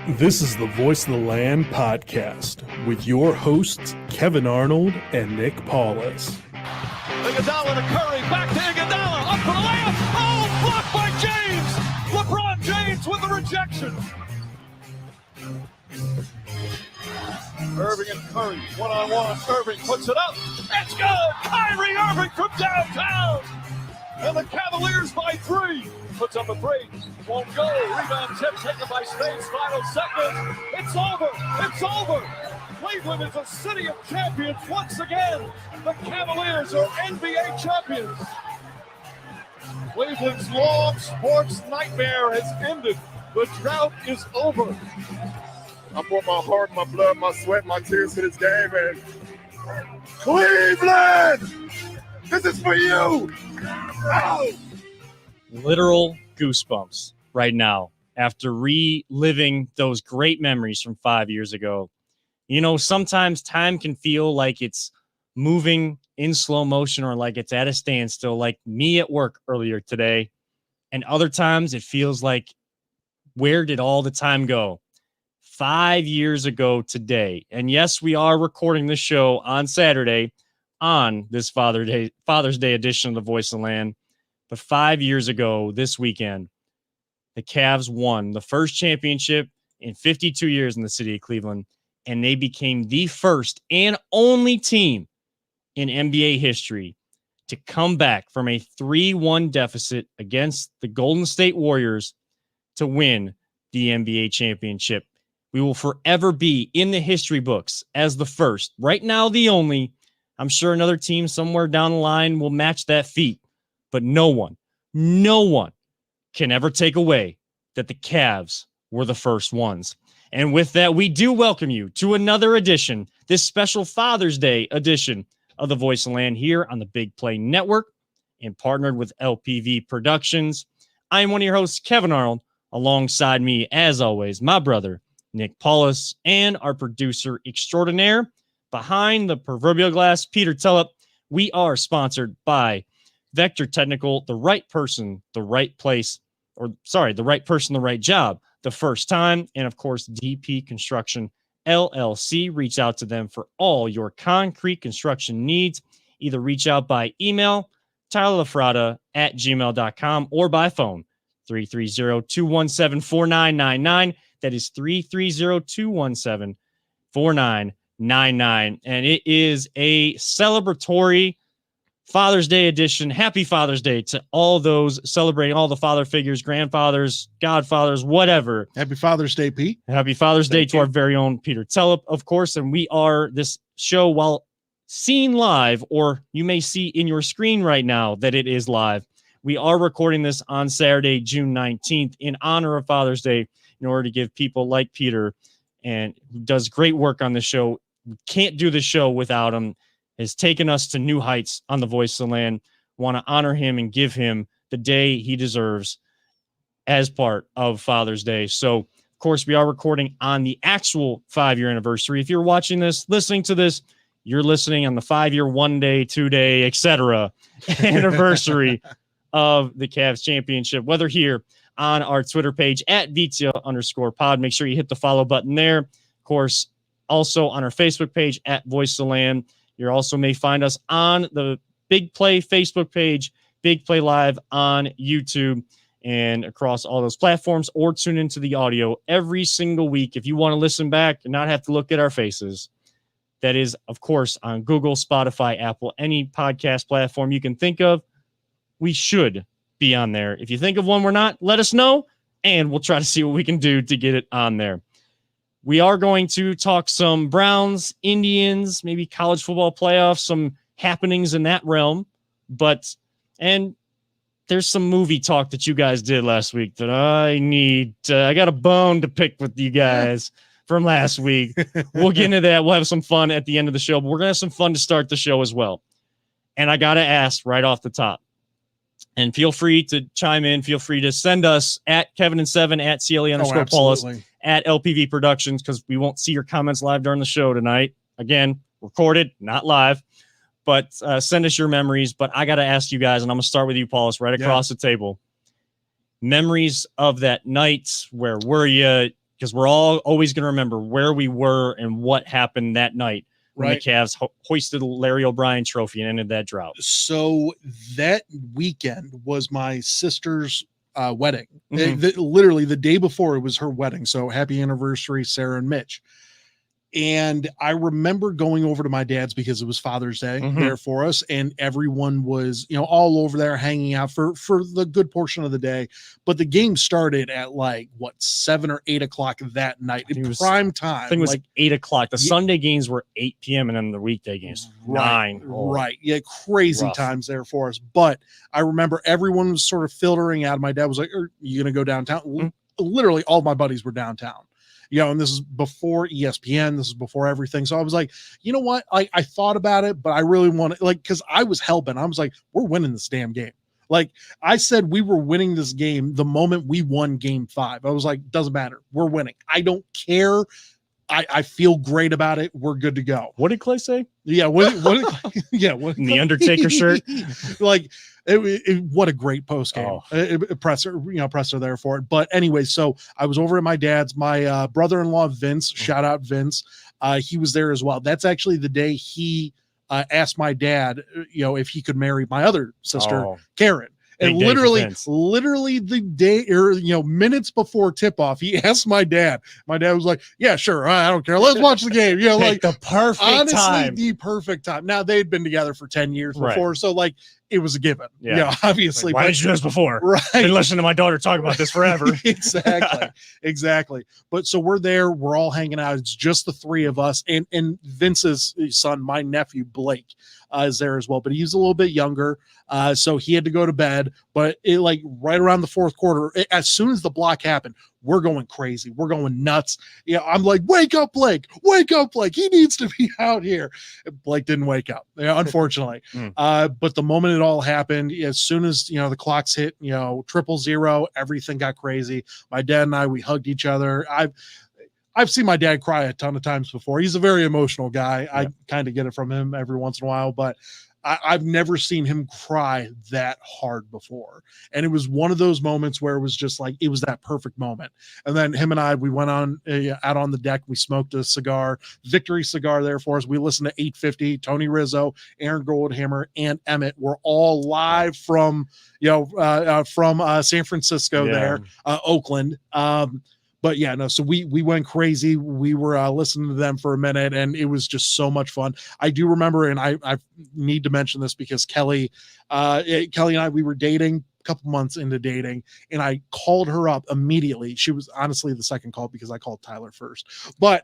This is the Voice of the Land podcast with your hosts, Kevin Arnold and Nick Paulus. Iguodala to Curry, back to Iguodala, up for the layup. Oh, blocked by James. LeBron James with the rejection. Irving and Curry, one-on-one. Irving puts it up. It's good. Kyrie Irving from downtown. And the Cavaliers by 3. Puts up a three. Won't go. Rebound tip taken by Spades. Final seconds. It's over. It's over. Cleveland is a city of champions once again. The Cavaliers are NBA champions. Cleveland's long sports nightmare has ended. The drought is over. I put my heart, my blood, my sweat, my tears for this game, and Cleveland, this is for you. Oh. Literal goosebumps right now after reliving those great memories from 5 years ago. You know, sometimes time can feel like it's moving in slow motion or like it's at a standstill, like me at work earlier today. And other times it feels like, where did all the time go? 5 years ago today. And yes, we are recording this show on Saturday on this Father's Day edition of the Voice of the Land. But 5 years ago this weekend, the Cavs won the first championship in 52 years in the city of Cleveland, and they became the first and only team in NBA history to come back from a 3-1 deficit against the Golden State Warriors to win the NBA championship. We will forever be in the history books as the first. Right now, the only. I'm sure another team somewhere down the line will match that feat. But no one can ever take away that the Cavs were the first ones. And with that, we do welcome you to another edition, this special Father's Day edition of the Voice of Land here on the Big Play Network and partnered with LPV Productions. I am one of your hosts, Kevin Arnold. Alongside me, as always, my brother, Nick Paulus, and our producer extraordinaire behind the proverbial glass, Peter Tulloch. We are sponsored by Vector Technical, the right person, the right place, the right person, the right job, the first time. And of course, DP Construction LLC. Reach out to them for all your concrete construction needs. Either reach out by email, tylerlafrada@gmail.com, or by phone, 330-217-4999. That is 330-217-4999. And it is a celebratory Father's Day edition. Happy Father's Day to all those celebrating, all the father figures, grandfathers, godfathers, whatever. Happy Father's Day, Pete. Happy Father's Day to our very own Peter Tulloch, of course. And we are this show, while seen live, or you may see in your screen right now that it is live. We are recording this on Saturday, June 19th, in honor of Father's Day, in order to give people like Peter, and who does great work on the show. We can't do the show without him. Has taken us to new heights on the Voice of the Land. Want to honor him and give him the day he deserves as part of Father's Day. So, of course, we are recording on the actual 5-year anniversary. If you're watching this, listening to this, you're listening on the 5-year, 1 day, 2 day, etc. anniversary of the Cavs championship, whether here on our Twitter page at VTL_pod. Make sure you hit the follow button there. Of course, also on our Facebook page at Voice of the Land. You also may find us on the Big Play Facebook page, Big Play Live on YouTube, and across all those platforms, or tune into the audio every single week if you want to listen back and not have to look at our faces. That is, of course, on Google, Spotify, Apple, any podcast platform you can think of. We should be on there. If you think of one we're not, let us know, and we'll try to see what we can do to get it on there. We are going to talk some Browns, Indians, maybe college football playoffs, some happenings in that realm. And there's some movie talk that you guys did last week that I got a bone to pick with you guys from last week. We'll get into that. We'll have some fun at the end of the show, but we're going to have some fun to start the show as well. And I got to ask right off the top, and feel free to chime in. Feel free to send us at Kevin and Seven, at CLE_Paulus, at LPV Productions, because we won't see your comments live during the show tonight. Again, recorded, not live. But send us your memories. But I got to ask you guys, and I'm going to start with you, Paulus, right across the table. Memories of that night. Where were you? because we're all always going to remember where we were and what happened that night when the Cavs hoisted the Larry O'Brien trophy and ended that drought. So that weekend was my sister's wedding. Mhm. Literally the day before it was her wedding. So happy anniversary, Sarah and Mitch. And I remember going over to my dad's because it was Father's Day Mhm. there for us. And everyone was, all over there hanging out for the good portion of the day. But the game started at 7 or 8 o'clock that night. think it was- Prime time. I think it was 8 o'clock. The Ye- Sunday games were 8 p.m. and then the weekday games 9. Oh, Right. Yeah. Crazy rough. times there for us. But I remember everyone was sort of filtering out. My dad was like, "Are you going to go downtown?" Literally all my buddies were downtown. And this is before ESPN. This is before everything. So I was like, you know what? I thought about it, but I really want to, because I was hell-bent. I was like, we're winning this damn game. I said we were winning this game the moment we won game 5. I was like, doesn't matter. We're winning. I don't care. I feel great about it. We're good to go. What did Clay say? Yeah. What In the Undertaker shirt? What a great post game presser there for it. But anyway, so I was over at my dad's. My brother-in-law Vince, shout out Vince, he was there as well. That's actually the day he asked my dad, if he could marry my other sister, Karen. And Big day for literally Vince. the day or minutes before tip off, he asked my dad. My dad was like, "Yeah, sure, I don't care. Let's watch the game." The perfect honestly, time. the perfect time. Now they'd been together for 10 years before, Right. so it was a given. Yeah. Obviously. Why didn't you do this before? Right. Been listening to my daughter talk about this forever. Exactly. But so we're there, we're all hanging out. It's just the three of us, and Vince's son, my nephew Blake, is there as well. But he's a little bit younger, so he had to go to bed. But right around the fourth quarter, as soon as the block happened, we're going crazy. We're going nuts. I'm like, wake up, Blake. Wake up, Blake. He needs to be out here. Blake didn't wake up, unfortunately. But the moment it all happened, as soon as, the clocks hit, 000, everything got crazy. My dad and I, we hugged each other. I've seen my dad cry a ton of times before. He's a very emotional guy. I kind of get it from him every once in a while, but I've never seen him cry that hard before. And it was one of those moments where it was just it was that perfect moment. And then him and I, we went on out on the deck. We smoked a cigar, victory cigar there for us. We listened to 850, Tony Rizzo, Aaron Goldhammer, and Emmett were all live from, San Francisco there, Oakland. But yeah, no, so we went crazy. We were listening to them for a minute, and it was just so much fun. I do remember, and I need to mention this because Kelly and I, we were dating a couple months into dating, and I called her up immediately. She was honestly the second call because I called Tyler first. But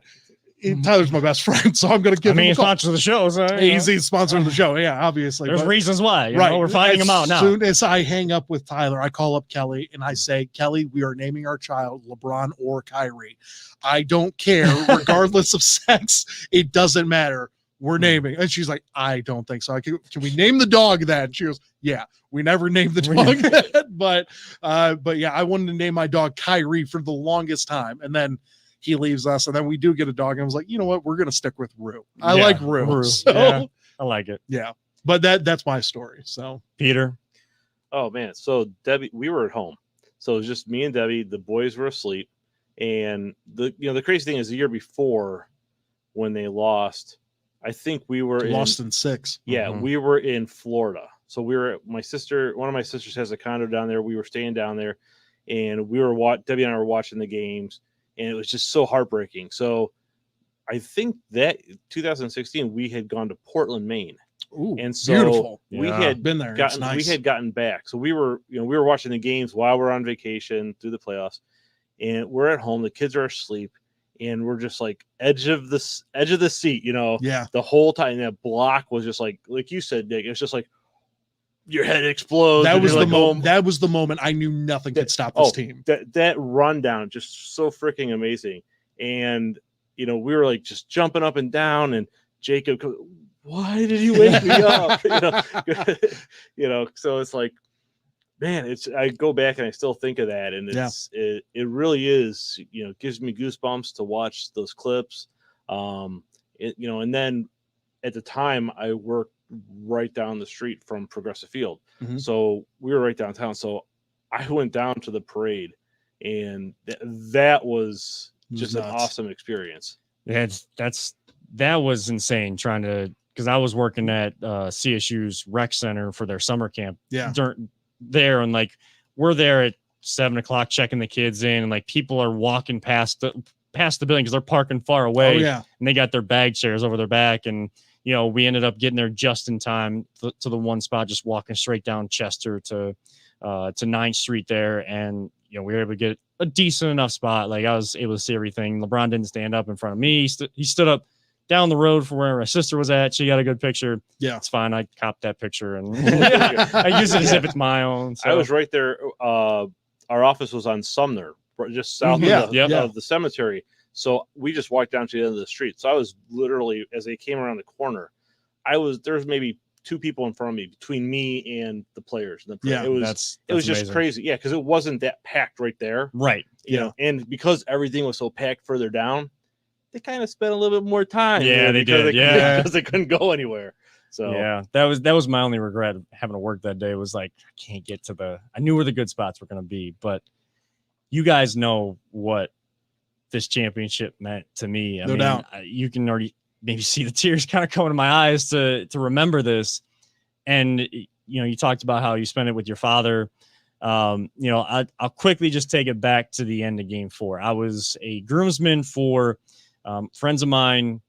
Tyler's my best friend, so I'm going to give him a call. Sponsor of the show. So, he's the sponsor of the show. Yeah, obviously. There's reasons why. Right. We're finding them out now. As soon as I hang up with Tyler, I call up Kelly and I say, "Kelly, we are naming our child LeBron or Kyrie. I don't care, regardless of sex. It doesn't matter. We're naming." And she's like, "I don't think so. Can we name the dog that?" And she goes, "Yeah, we never named the dog that." But yeah, I wanted to name my dog Kyrie for the longest time. And then he leaves us, and then we do get a dog. And I was like, you know what? We're going to stick with Rue. I like Rue. So, yeah, I like it. Yeah. But that's my story. So, Peter. Oh, man. So, Debbie, we were at home. So, it was just me and Debbie. The boys were asleep. And the crazy thing is the year before when they lost, I think we were lost in 6. Yeah, we were in Florida. So, we were one of my sisters has a condo down there. We were staying down there, and Debbie and I were watching the games. And it was just so heartbreaking. So I think that 2016 we had gone to Portland, Maine. Ooh, and so beautiful. We had been there. We had gotten back. So we were watching the games while we're on vacation through the playoffs, and we're at home. The kids are asleep, and we're just edge of the seat, Yeah. the whole time. And that block was just like you said, Nick. It's just your head explodes. That was the moment. That was the moment I knew nothing could stop this team. That rundown, just so freaking amazing. And we were just jumping up and down. And Jacob, why did he wake me up? So it's man, I go back and I still think of that, and it really is. Gives me goosebumps to watch those clips. And then at the time I worked right down the street from Progressive Field. Mhm. So we were right downtown. So I went down to the parade, and that was just an awesome experience. That was insane because I was working at CSU's rec center for their summer camp. Yeah. There and like we're there at 7:00 checking the kids in, and like people are walking past the building because they're parking far away. Oh, yeah. And they got their bag chairs over their back, and we ended up getting there just in time to the one spot, just walking straight down Chester to 9th Street there, and we were able to get a decent enough spot. Like I was able to see everything. LeBron didn't stand up in front of me. He stood up down the road from where my sister was at. She got a good picture. Yeah, it's fine. I copped that picture and I use it as if it's my own. So. I was right there. Our office was on Sumner, just south of the cemetery. So we just walked down to the end of the street. So I was literally, as they came around the corner, there was maybe 2 people in front of me between me and the players. Yeah, it was just crazy. Yeah, because it wasn't that packed right there. Right. You know, and because everything was so packed further down, they kind of spent a little bit more time. Yeah, they did. Because they couldn't go anywhere. So yeah, that was my only regret of having to work that day. Was like I can't get to I knew where the good spots were going to be, but you guys know what this championship meant to me. I mean, doubt. You can already maybe see the tears kind of coming to my eyes to remember this. And you talked about how you spent it with your father. I'll quickly just take it back to the end of Game 4. I was a groomsman for friends of mine.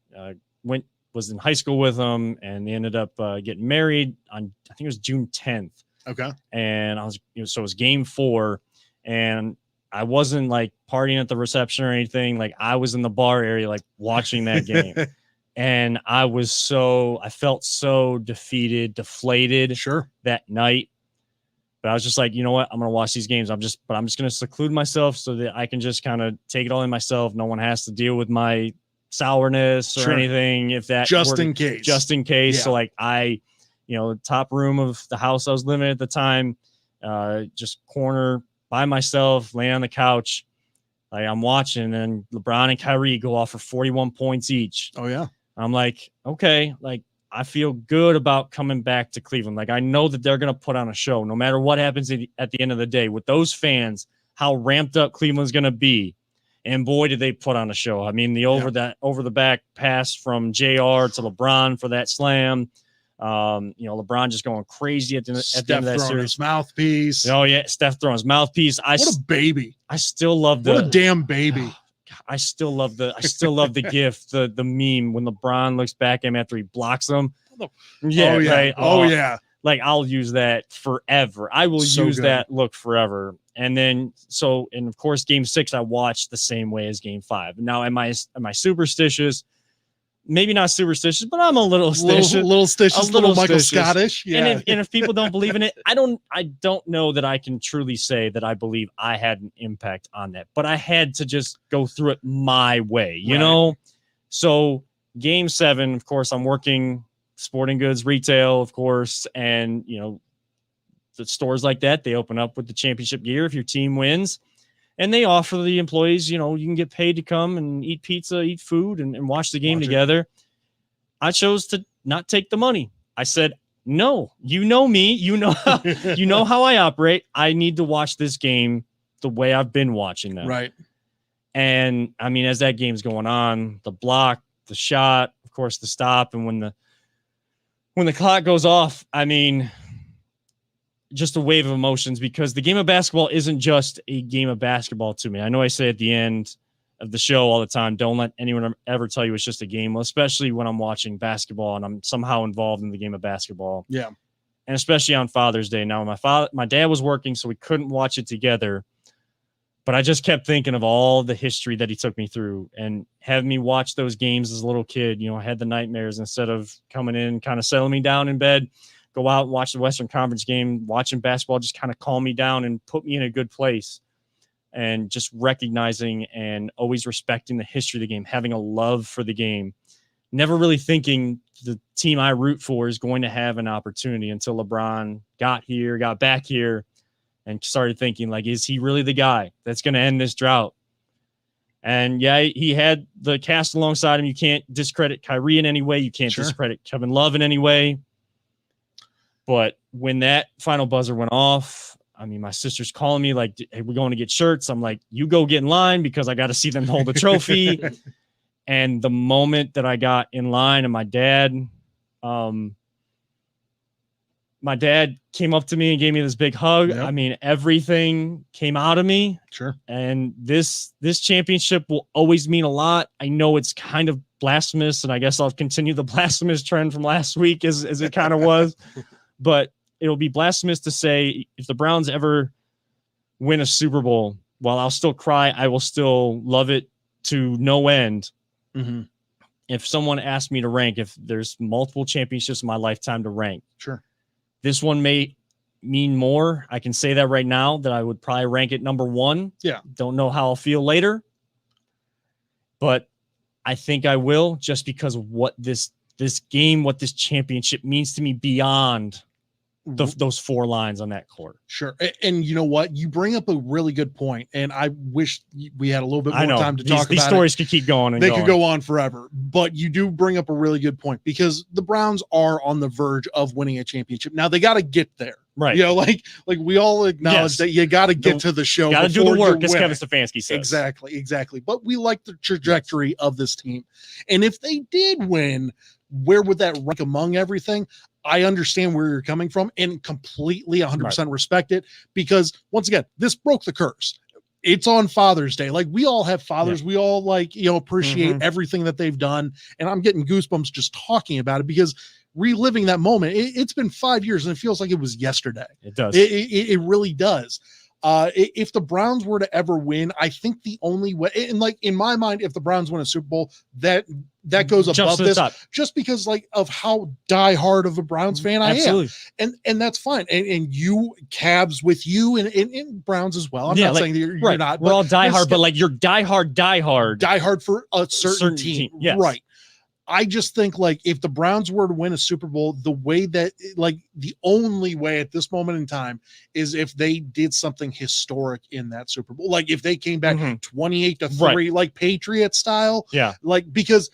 Was in high school with them, and they ended up getting married on I think it was June 10th. Okay. And so it was Game 4, and I wasn't like partying at the reception or anything. Like I was in the bar area, like watching that game. And I felt so deflated that night. But I was just like, you know what? I'm going to watch these games. I'm just going to seclude myself so that I can just kind of take it all in myself. No one has to deal with my sourness or anything. If that just in case. Yeah. So like the top room of the house I was living in at the time, just corner by myself, laying on the couch. Like I'm watching, and LeBron and Kyrie go off for 41 points each. Oh yeah. I'm like, okay, like I feel good about coming back to Cleveland. Like I know that they're going to put on a show no matter what happens at the end of the day with those fans, how ramped up Cleveland's going to be. And boy, did they put on a show. I mean, the over the back pass from JR to LeBron for that slam. LeBron just going crazy at the end of that series. His mouthpiece. Oh yeah, Steph throwing his mouthpiece. What a baby! I still love what a damn baby. I still love the gift, the meme when LeBron looks back at him after he blocks him. Yeah, right. Oh yeah. Like I'll use that forever. I will use that look forever. And then and of course, Game 6 I watched the same way as Game 5. Now, am I superstitious? Maybe not superstitious, but I'm a little stitious. A little Michael Scottish. Yeah. And if people don't believe in it, I don't know that I can truly say that I believe I had an impact on that. But I had to just go through it my way, you know? So Game 7, of course, I'm working sporting goods retail, of course, and the stores like that, they open up with the championship gear if your team wins. And they offer the employees, you can get paid to come and eat pizza, eat food, and watch the game together. I chose to not take the money. I said, no, you know me, you know how I operate. I need to watch this game the way I've been watching them. Right. And I mean, as that game's going on, the block, the shot, of course, the stop, and when the clock goes off, I mean, just a wave of emotions, because the game of basketball isn't just a game of basketball to me. I know I say at the end of the show all the time, don't let anyone ever tell you it's just a game, especially when I'm watching basketball and I'm somehow involved in the game of basketball. Yeah. And especially on Father's Day. Now, my dad was working, so we couldn't watch it together, but I just kept thinking of all the history that he took me through, and having me watch those games as a little kid. I had the nightmares instead of coming in, kind of settling me down in bed. Go out and watch the Western Conference game. Watching basketball just kind of calm me down and put me in a good place. And just recognizing and always respecting the history of the game, having a love for the game. Never really thinking the team I root for is going to have an opportunity until LeBron got back here, and started thinking, like, is he really the guy that's going to end this drought? And yeah, he had the cast alongside him. You can't discredit Kyrie in any way. You can't discredit Kevin Love in any way. But when that final buzzer went off, I mean, my sister's calling me like, hey, we're going to get shirts. I'm like, you go get in line because I got to see them hold the trophy. And the moment that I got in line and my dad came up to me and gave me this big hug. Yep. I mean, everything came out of me. Sure. And this championship will always mean a lot. I know it's kind of blasphemous, and I guess I'll continue the blasphemous trend from last week as it kind of was. But it'll be blasphemous to say if the Browns ever win a Super Bowl, while I'll still cry, I will still love it to no end. Mm-hmm. If someone asked me to rank, if there's multiple championships in my lifetime to rank, Sure. This one may mean more. I can say that right now that I would probably rank it number 1. Yeah. Don't know how I'll feel later, but I think I will, just because of what this game, what this championship means to me beyond those 4 lines on that court. Sure. And you know what? You bring up a really good point, and I wish we had a little bit more time to talk about these stories could keep going and they going. could go on forever, but you do bring up a really good point, because the Browns are on the verge of winning a championship. Now they got to get there. Right. You know, like we all acknowledge that you got to get to the show. Got to do the before work, you as win Kevin it. Stefanski says. Exactly. But we like the trajectory of this team. And if they did win, where would that rank among everything? I understand where you're coming from and completely 100% respect it, because once again, this broke the curse. It's on Father's Day. Like, we all have fathers. We all appreciate everything that they've done. And I'm getting goosebumps just talking about it, because reliving that moment, it's been 5 years and it feels like it was yesterday. It does. It really does. If the Browns were to ever win, I think the only way, and like in my mind, if the Browns win a Super Bowl, that goes above this, just because like of how diehard of a Browns fan I am, and that's fine. And you, Cavs with you, and Browns as well. I'm not saying that you're not. We're all diehard, but like you're diehard for a certain team, yes. Right? I just think like if the Browns were to win a Super Bowl, the way that the only way at this moment in time is if they did something historic in that Super Bowl. Like if they came back 28-3, like Patriot style. Yeah. Like, because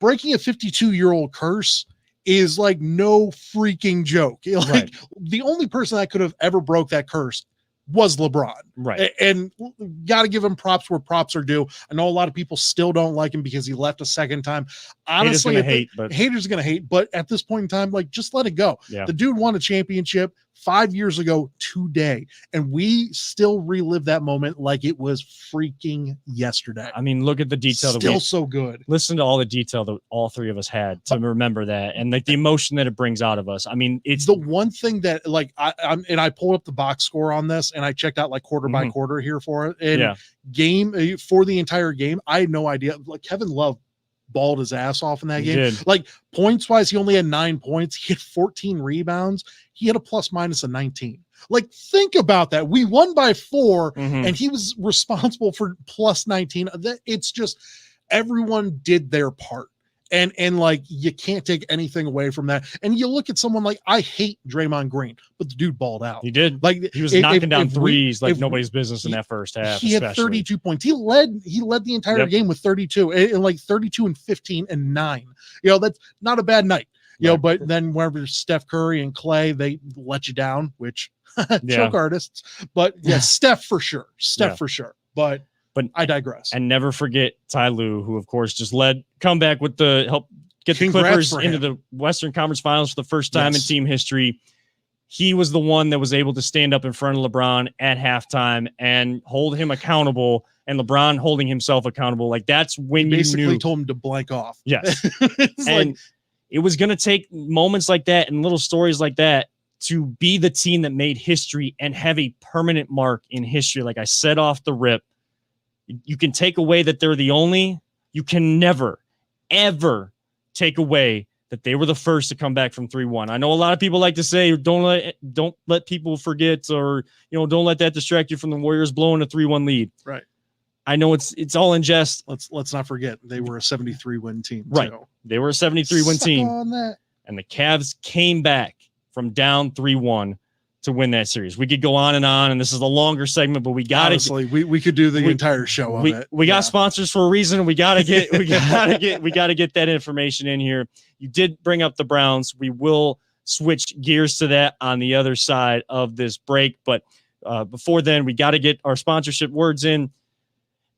breaking a 52-year-old curse is like no freaking joke. Like the only person that could have ever broke that curse was LeBron. Right. And got to give him props where props are due. I know a lot of people still don't like him because he left a second time. Honestly, haters are going to hate, but at this point in time, like, just let it go. Yeah. The dude won a championship 5 years ago today, and we still relive that moment like it was freaking yesterday. I mean, look at the detail. Still so good. Listen to all the detail that all 3 of us had to remember that, and like the emotion that it brings out of us. I mean, it's the one thing that like I pulled up the box score on this, and I checked out like quarter by quarter here for it. And game for the entire game, I had no idea. Like, Kevin Love balled his ass off in that game. Like, points wise, he only had 9 points. He had 14 rebounds. He had a plus minus of 19. Like, think about that. We won by 4, and he was responsible for plus 19. It's just everyone did their part. And like, you can't take anything away from that. And you look at someone like, I hate Draymond Green, but the dude balled out. He did. Like, he was knocking down threes like nobody's business in that first half. He had 32 points. He led the entire game with 32, and like 32 and 15 and 9. You know, that's not a bad night. You know, but then whenever Steph Curry and Clay, they let you down, which choke artists. But yeah, Steph for sure. For sure. But I digress. And never forget Ty Lue, who of course just come back with the help get the Congrats Clippers into the Western Conference Finals for the first time in team history. He was the one that was able to stand up in front of LeBron at halftime and hold him accountable, and LeBron holding himself accountable. Like, that's when you basically told him to blank off. Yes. And like, it was going to take moments like that and little stories like that to be the team that made history and have a permanent mark in history. Like I said off the rip, you can take away that they're the only. You can never, ever take away that they were the first to come back from 3-1. I know a lot of people like to say, don't let people forget, or, you know, don't let that distract you from the Warriors blowing a 3-1 lead. Right. I know it's all in jest. Let's not forget they were a 73-win team. Right. Too. They were a 73-win team. On that. And the Cavs came back from down 3-1 to win that series. We could go on, and this is a longer segment, but we got to. We could do the entire show of it. We got sponsors for a reason. We got to get that information in here. You did bring up the Browns. We will switch gears to that on the other side of this break, but before then, we got to get our sponsorship words in.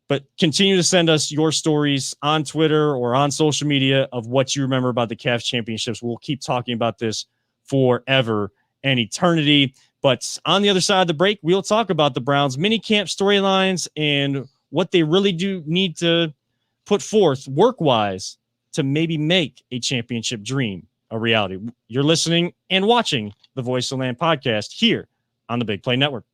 But continue to send us your stories on Twitter or on social media of what you remember about the Cavs championships. We'll keep talking about this forever and eternity. But on the other side of the break, we'll talk about the Browns mini camp storylines and what they really do need to put forth work-wise to maybe make a championship dream a reality. You're listening and watching the Voice of Land podcast here on the Big Play Network.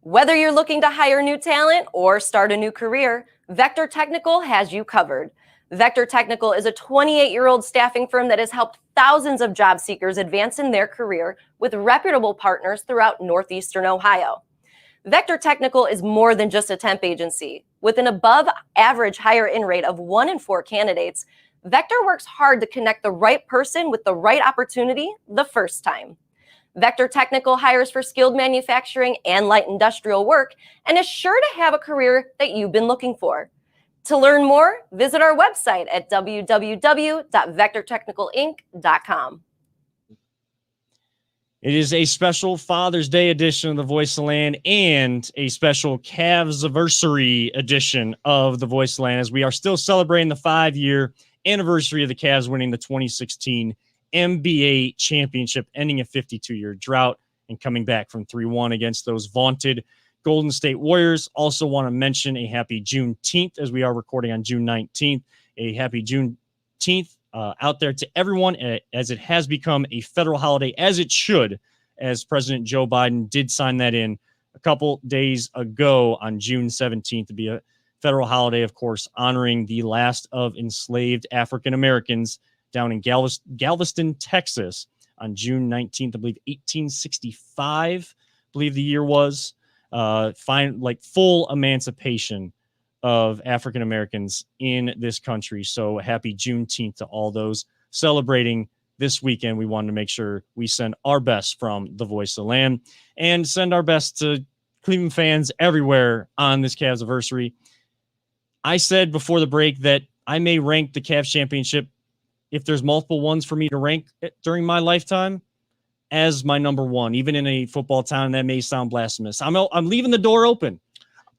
Whether you're looking to hire new talent or start a new career, Vector Technical has you covered. Vector Technical is a 28-year-old staffing firm that has helped thousands of job seekers advance in their career with reputable partners throughout Northeastern Ohio. Vector Technical is more than just a temp agency. With an above-average hire-in rate of 1 in 4 candidates, Vector works hard to connect the right person with the right opportunity the first time. Vector Technical hires for skilled manufacturing and light industrial work and is sure to have a career that you've been looking for. To learn more, visit our website at www.vectortechnicalinc.com. It is a special Father's Day edition of the Voice of Land and a special Cavs-versary edition of the Voice of Land, as we are still celebrating the 5-year anniversary of the Cavs winning the 2016 NBA championship, ending a 52-year drought and coming back from 3-1 against those vaunted Golden State Warriors. Also want to mention a happy Juneteenth, as we are recording on June 19th. A happy Juneteenth out there to everyone, as it has become a federal holiday, as it should, as President Joe Biden did sign that in a couple days ago on June 17th to be a federal holiday, of course, honoring the last of enslaved African Americans down in Galveston, Texas on June 19th, I believe 1865, I believe the year was. Full emancipation of African Americans in this country. So happy Juneteenth to all those celebrating this weekend. We wanted to make sure we send our best from the Voice of the Land and send our best to Cleveland fans everywhere on this Cavs anniversary. I said before the break that I may rank the Cavs championship, if there's multiple ones for me to rank during my lifetime, as my number one, even in a football town. That may sound blasphemous. I'm leaving the door open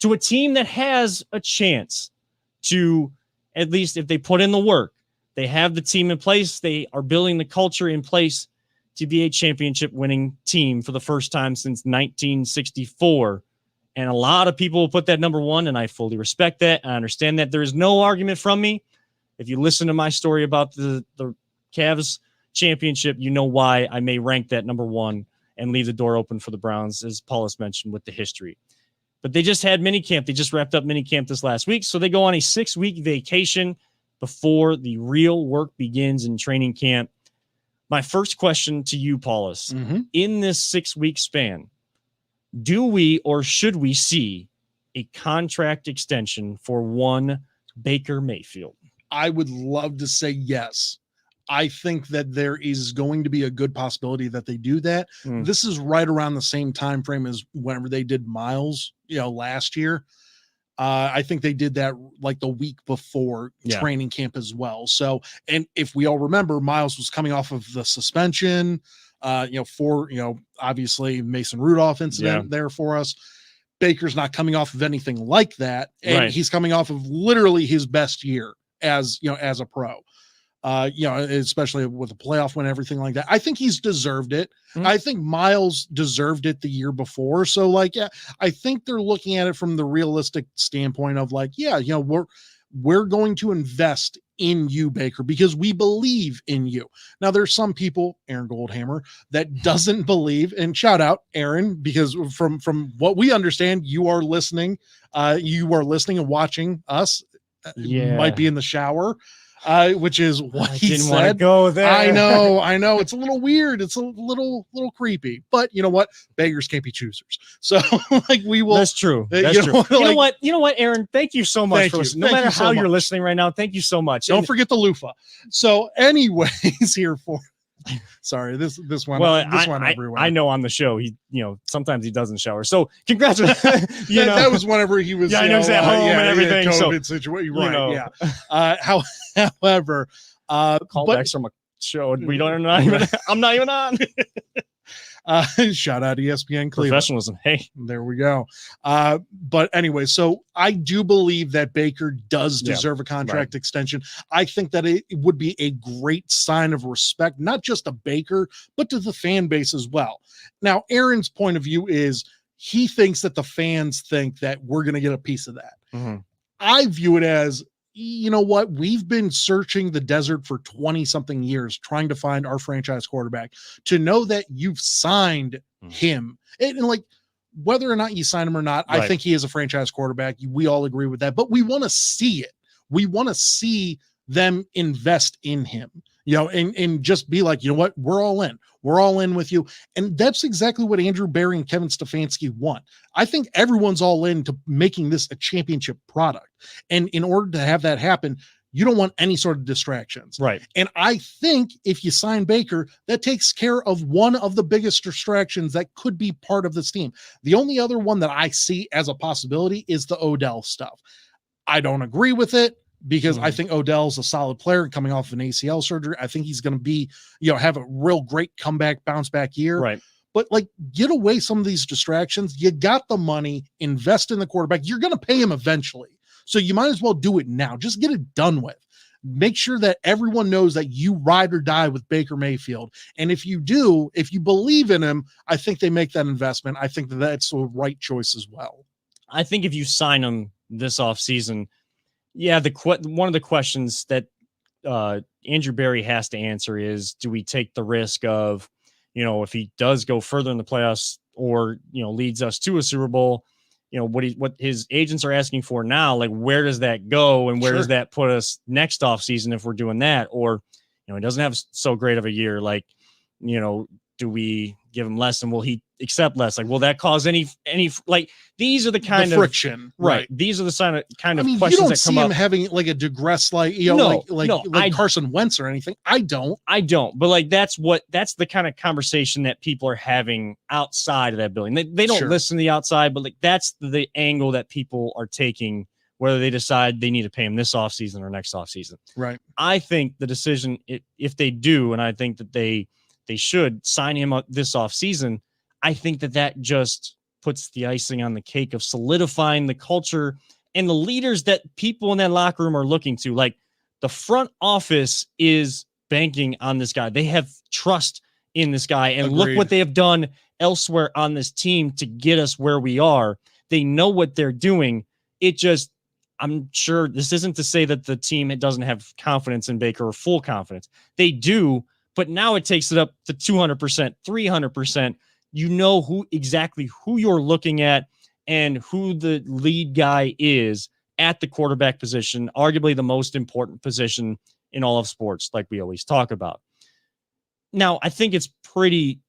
to a team that has a chance to, at least if they put in the work, they have the team in place, they are building the culture in place to be a championship winning team for the first time since 1964. And a lot of people will put that number one, and I fully respect that. I understand that. There is no argument from me. If you listen to my story about the Cavs championship, you know why I may rank that number one and leave the door open for the Browns, as Paulus mentioned, with the history. But they just had minicamp. They just wrapped up minicamp this last week. So they go on a 6-week vacation before the real work begins in training camp. My first question to you, Paulus, in this 6-week span, do we or should we see a contract extension for one Baker Mayfield? I would love to say yes. I think that there is going to be a good possibility that they do that. This is right around the same time frame as whenever they did Miles, last year. I think they did that like the week before training camp as well. So, and if we all remember, Miles was coming off of the suspension, obviously Mason Rudolph incident there for us. Baker's not coming off of anything like that. And he's coming off of literally his best year as a pro. Especially with a playoff win, everything like that. I think he's deserved it. I think Miles deserved it the year before. So I think they're looking at it from the realistic standpoint of we're going to invest in you, Baker, because we believe in you. Now there's some people, Aaron Goldhammer, that doesn't believe, and shout out Aaron, because from what we understand, you are listening and watching us. You might be in the shower. Which is what he didn't said. Want to go there. I know. It's a little weird. It's a little creepy. But you know what? Beggars can't be choosers. So we will. That's true. That's true. You know what, Aaron? Thank you so much for listening. No matter how you're listening right now, thank you so much. Don't forget the loofah. So, anyways, here for. Sorry, this one. Well, this one everywhere. I know on the show he, sometimes he doesn't shower. So congratulations. That was whenever he was. I know he's at home and everything. COVID situation, right? However, callbacks from a show we don't. I'm not even on. Shout out ESPN Cleveland. Professionalism. Hey, There we go. But anyway, so I do believe that Baker does deserve a contract extension. I think that it would be a great sign of respect, not just to Baker, but to the fan base as well. Now, Aaron's point of view is he thinks that the fans think that we're going to get a piece of that. Mhm. I view it as, you know what? We've been searching the desert for 20 something years trying to find our franchise quarterback. To know that you've signed him and like whether or not you sign him or not, I Right. think he is a franchise quarterback. We all agree with that, but we want to see it. We want to see them invest in him, and just be like, you know what? We're all in. We're all in with you. And that's exactly what Andrew Berry and Kevin Stefanski want. I think everyone's all in to making this a championship product. And in order to have that happen, you don't want any sort of distractions. right. And I think if you sign Baker, that takes care of one of the biggest distractions that could be part of this team. The only other one that I see as a possibility is the Odell stuff. I don't agree with it because I think Odell's a solid player coming off of an ACL surgery. I think he's going to be, have a real great comeback, bounce back year. Right. But like, get away some of these distractions. You got the money, invest in the quarterback. You're going to pay him eventually. So you might as well do it now. Just get it done with. Make sure that everyone knows that you ride or die with Baker Mayfield. And if you do, if you believe in him, I think they make that investment. I think that that's the right choice as well. I think if you sign him this offseason, one of the questions that Andrew Berry has to answer is, do we take the risk of, if he does go further in the playoffs or, leads us to a Super Bowl, what his agents are asking for now, like where does that go and where does that put us next offseason if we're doing that? Or, he doesn't have so great of a year. Like, do we give him less and will he accept less? Like, will that cause any like these are the kind of friction, right? These are the kind of you questions don't that see come him up. having like a digress, like like Carson Wentz or anything. I don't, but like that's the kind of conversation that people are having outside of that building. They don't listen to the outside, but like that's the angle that people are taking, whether they decide they need to pay him this offseason or next offseason. Right. I think the decision, if they do, and I think that they should sign him up this offseason, I think that just puts the icing on the cake of solidifying the culture and the leaders that people in that locker room are looking to. Like the front office is banking on this guy. They have trust in this guy. And look what they have done elsewhere on this team to get us where we are. They know what they're doing. I'm sure this isn't to say that the team doesn't have confidence in Baker or full confidence. They do, but now it takes it up to 200%, 300%. You know who you're looking at and who the lead guy is at the quarterback position, arguably the most important position in all of sports, like we always talk about. Now, I think it's pretty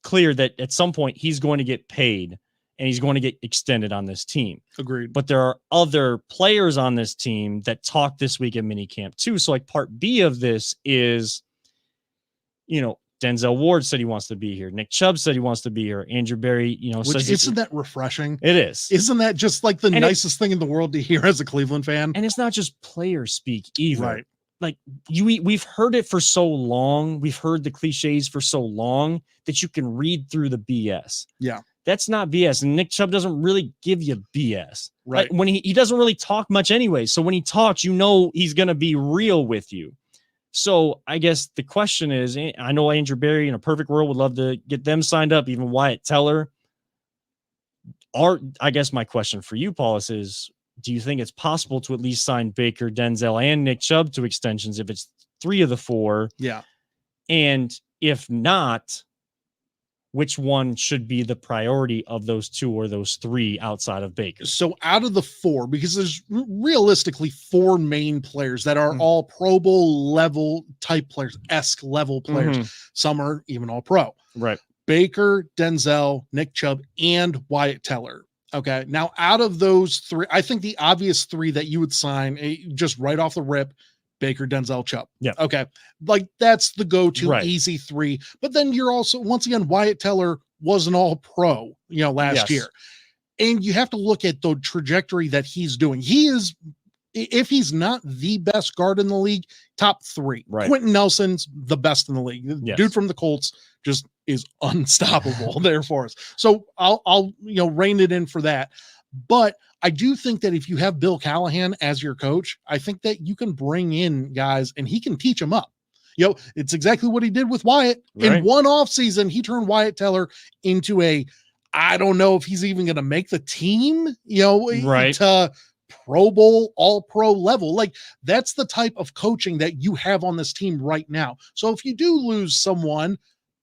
clear that at some point he's going to get paid and he's going to get extended on this team. Agreed. But there are other players on this team that talked this week at minicamp too. So like part B of this is, Denzel Ward said he wants to be here. Nick Chubb said he wants to be here. Andrew Berry, says isn't that refreshing? It is. Isn't that just like the nicest thing in the world to hear as a Cleveland fan? And it's not just player speak either. Right. Like we've heard it for so long. We've heard the cliches for so long that you can read through the BS. Yeah. That's not BS. And Nick Chubb doesn't really give you BS. Right. Like when he doesn't really talk much anyway. So when he talks, he's going to be real with you. So I guess the question is, I know Andrew Berry in a perfect world would love to get them signed up, even Wyatt Teller. I guess my question for you, Paulus, is do you think it's possible to at least sign Baker, Denzel, and Nick Chubb to extensions if it's 3 of the 4? Yeah. And if not, which one should be the priority of those 2 or those 3 outside of Baker? So out of the 4, because there's realistically 4 main players that are all Pro Bowl level type players, level players. Some are even all pro. Right. Baker, Denzel, Nick Chubb, and Wyatt Teller. Okay. Now out of those 3, I think the obvious 3 that you would sign just right off the rip, Baker, Denzel, Chubb. Yeah. Okay. Like that's the go-to Right. easy 3. But then you're also, once again, Wyatt Teller was an all pro, last Yes. year. And you have to look at the trajectory that he's doing. He is if he's not the best guard in the league, top 3. Right. Quentin Nelson's the best in the league. The Yes. dude from the Colts just is unstoppable there for us. So I'll rein it in for that. But I do think that if you have Bill Callahan as your coach, I think that you can bring in guys and he can teach them up. It's exactly what he did with Wyatt. Right. In one offseason, he turned Wyatt Teller into I don't know if he's even going to make the team, Right. to Pro Bowl, all pro level. Like, that's the type of coaching that you have on this team right now. So if you do lose someone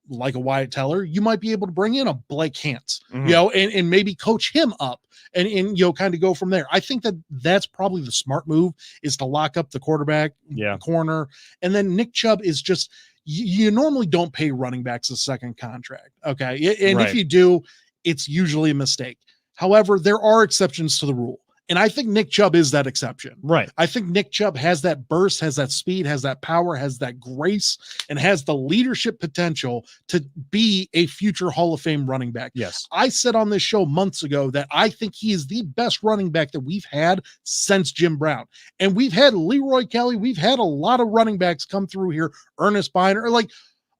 like a Wyatt Teller, you might be able to bring in a Blake Hance, and maybe coach him up and kind of go from there. I think that that's probably the smart move, is to lock up the quarterback, corner. And then Nick Chubb is just, you normally don't pay running backs a second contract. Okay. And if you do, it's usually a mistake. However, there are exceptions to the rule. And I think Nick Chubb is that exception. Right. I think Nick Chubb has that burst, has that speed, has that power, has that grace, and has the leadership potential to be a future Hall of Fame running back. Yes. I said on this show months ago that I think he is the best running back that we've had since Jim Brown. And we've had Leroy Kelly. We've had a lot of running backs come through here. Ernest Biner, like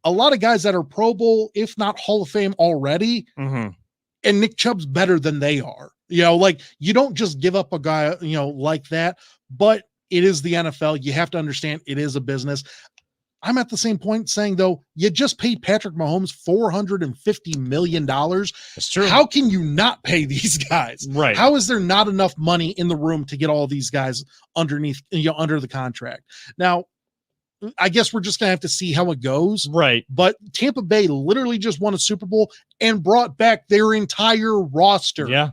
a lot of guys that are Pro Bowl, if not Hall of Fame already. Mm-hmm. And Nick Chubb's better than they are. Like, you don't just give up a guy, like that, but it is the NFL. You have to understand it is a business. I'm at the same point saying, though, you just paid Patrick Mahomes $450 million. That's true. How can you not pay these guys? Right. How is there not enough money in the room to get all these guys underneath, under the contract? Now, I guess we're just going to have to see how it goes. Right. But Tampa Bay literally just won a Super Bowl and brought back their entire roster. Yeah.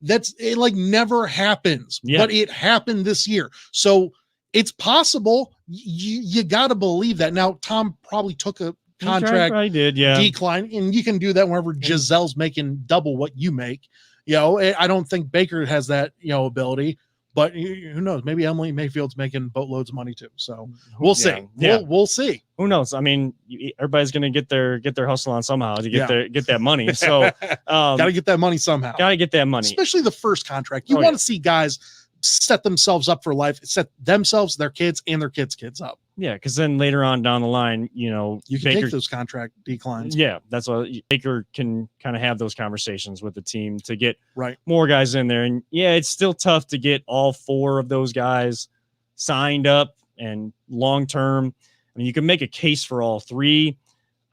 That's it, like, never happens, but it happened this year. So it's possible. You got to believe that. Now, Tom probably took a contract I did, yeah. decline, and you can do that whenever Giselle's making double what you make. I don't think Baker has that, ability, but who knows? Maybe Emily Mayfield's making boatloads of money too. So we'll see. We'll see. Who knows? I mean, everybody's going to get their hustle on somehow to get that money. So got to get that money somehow. Got to get that money, especially the first contract. You want to see guys set themselves up for life, set themselves, their kids, and their kids' up. Yeah, because then later on down the line, you can take those contract declines. Yeah, that's what Baker can kind of have those conversations with the team to get right more guys in there. And yeah, it's still tough to get all 4 of those guys signed up and long term. I mean, you can make a case for all 3.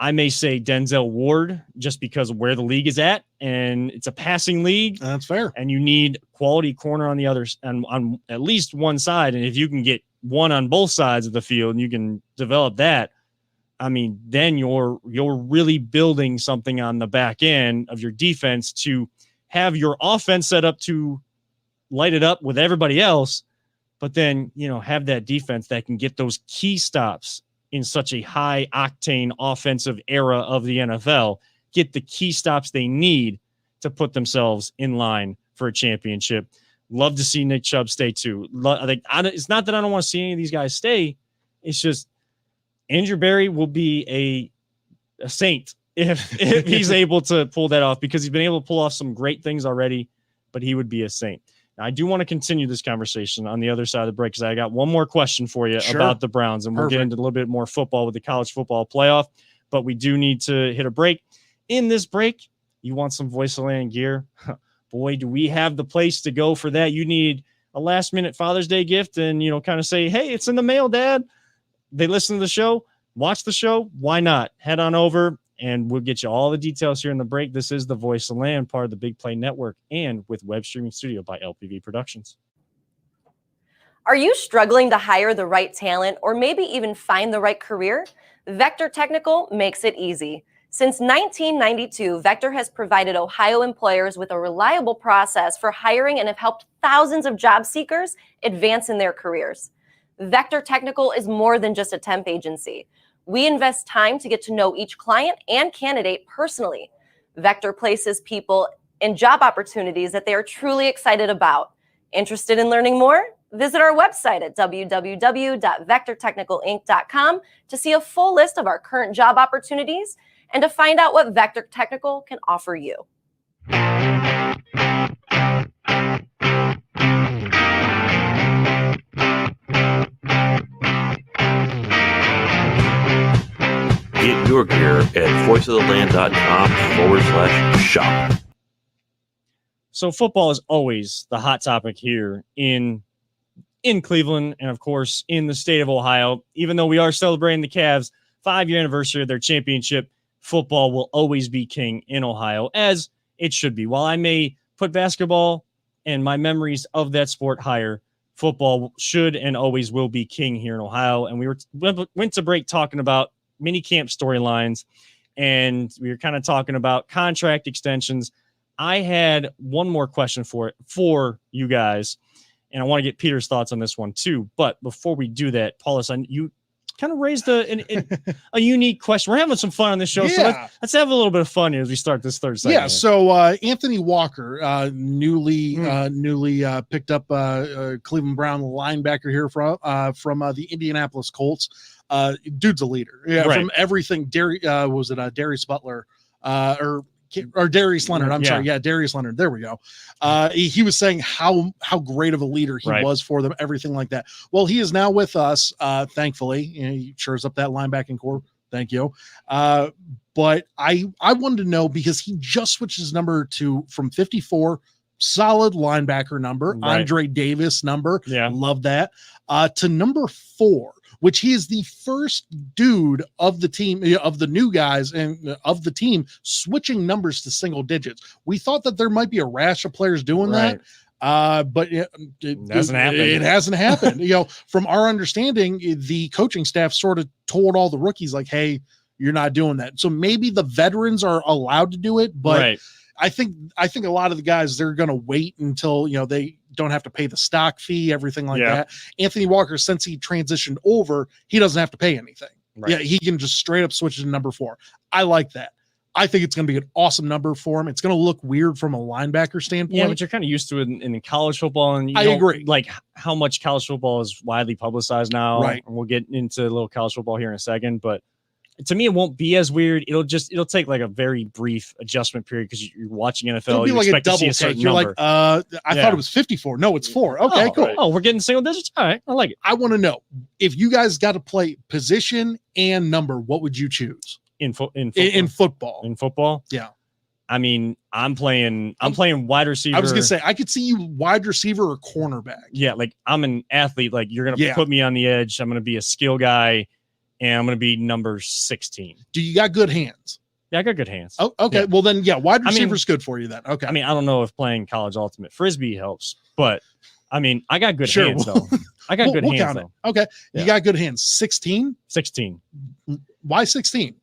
I may say Denzel Ward just because of where the league is at, and it's a passing league. That's fair. And you need quality corner on the other, and on at least one side. And if you can get one on both sides of the field and you can develop that, I mean, then you're really building something on the back end of your defense to have your offense set up to light it up with everybody else, but then, have that defense that can get those key stops in such a high octane offensive era of the NFL, get the key stops they need to put themselves in line for a championship. Love to see Nick Chubb stay too. It's not that I don't want to see any of these guys stay. It's just Andrew Berry will be a saint if he's able to pull that off, because he's been able to pull off some great things already, but he would be a saint. Now, I do want to continue this conversation on the other side of the break, because I got one more question for you about the Browns, and we'll get into a little bit more football with the college football playoff, but we do need to hit a break. In this break, you want some Voice of Land gear? Boy, do we have the place to go for that. You need a last-minute Father's Day gift and, kind of say, hey, it's in the mail, Dad. They listen to the show, watch the show. Why not? Head on over, and we'll get you all the details here in the break. This is the Voice of Land, part of the Big Play Network, and with Web Streaming Studio by LPV Productions. Are you struggling to hire the right talent or maybe even find the right career? Vector Technical makes it easy. Since 1992, Vector has provided Ohio employers with a reliable process for hiring and have helped thousands of job seekers advance in their careers. Vector Technical is more than just a temp agency. We invest time to get to know each client and candidate personally. Vector places people in job opportunities that they are truly excited about. Interested in learning more? Visit our website at www.vectortechnicalinc.com to see a full list of our current job opportunities and to find out what Vector Technical can offer you. Get your gear at voiceoftheland.com/shop. So football is always the hot topic here in Cleveland and, of course, in the state of Ohio. Even though we are celebrating the Cavs' 5-year anniversary of their championship, football will always be king in Ohio, as it should be. While I may put basketball and my memories of that sport higher, football should and always will be king here in Ohio. And we went to break talking about mini camp storylines, and we were kind of talking about contract extensions. I had one more question for you guys, and I want to get Peter's thoughts on this one too. But before we do that, Paulus, you kind of raised a unique question. We're having some fun on this show, so let's have a little bit of fun here as we start this third segment. Yeah, so Anthony Walker, newly picked up Cleveland Brown linebacker here from the Indianapolis Colts. Dude's a leader. Yeah, right. From everything. Darius Butler or Darius Leonard. I'm sorry. Yeah, Darius Leonard. There we go. He was saying how great of a leader he was for them, everything like that. Well, he is now with us, thankfully. He shores up that linebacking core. Thank you. But I wanted to know, because he just switched his number from 54, solid linebacker number, Andre Davis number. Yeah. Love that. To number 4, which he is the first dude of the team, of the new guys and of the team, switching numbers to single digits. We thought that there might be a rash of players doing that. But it hasn't happened. It hasn't happened. From our understanding, the coaching staff sort of told all the rookies, like, hey, you're not doing that. So maybe the veterans are allowed to do it, but I think a lot of the guys, they're going to wait until, they don't have to pay the stock fee, everything like that. Anthony Walker, since he transitioned over, he doesn't have to pay anything. Yeah, he can just straight up switch to number 4. I like that. I think it's going to be an awesome number for him. It's going to look weird from a linebacker standpoint. Yeah, but you're kind of used to it in college football. And I agree. Like how much college football is widely publicized now. Right. And we'll get into a little college football here in a second. But to me, it won't be as weird. It'll take like a very brief adjustment period, because you're watching NFL. It'll be like a double take. You're number. I thought it was 54. No, it's 4. Okay, cool. Oh, we're getting single digits. All right, I like it. I want to know, if you guys got to play position and number, what would you choose in football? In football, yeah. I mean, I'm playing wide receiver. I was gonna say I could see you wide receiver or cornerback. Yeah, like I'm an athlete. Like you're gonna put me on the edge. I'm gonna be a skill guy. And I'm going to be number 16. Do you got good hands? Yeah, I got good hands. Oh, okay. Yeah. Well, then, wide receiver's good for you then. Okay. I mean, I don't know if playing college ultimate frisbee helps, but I mean, I got good hands though. I got good hands though. Okay. Yeah. You got good hands. 16? 16. Why 16?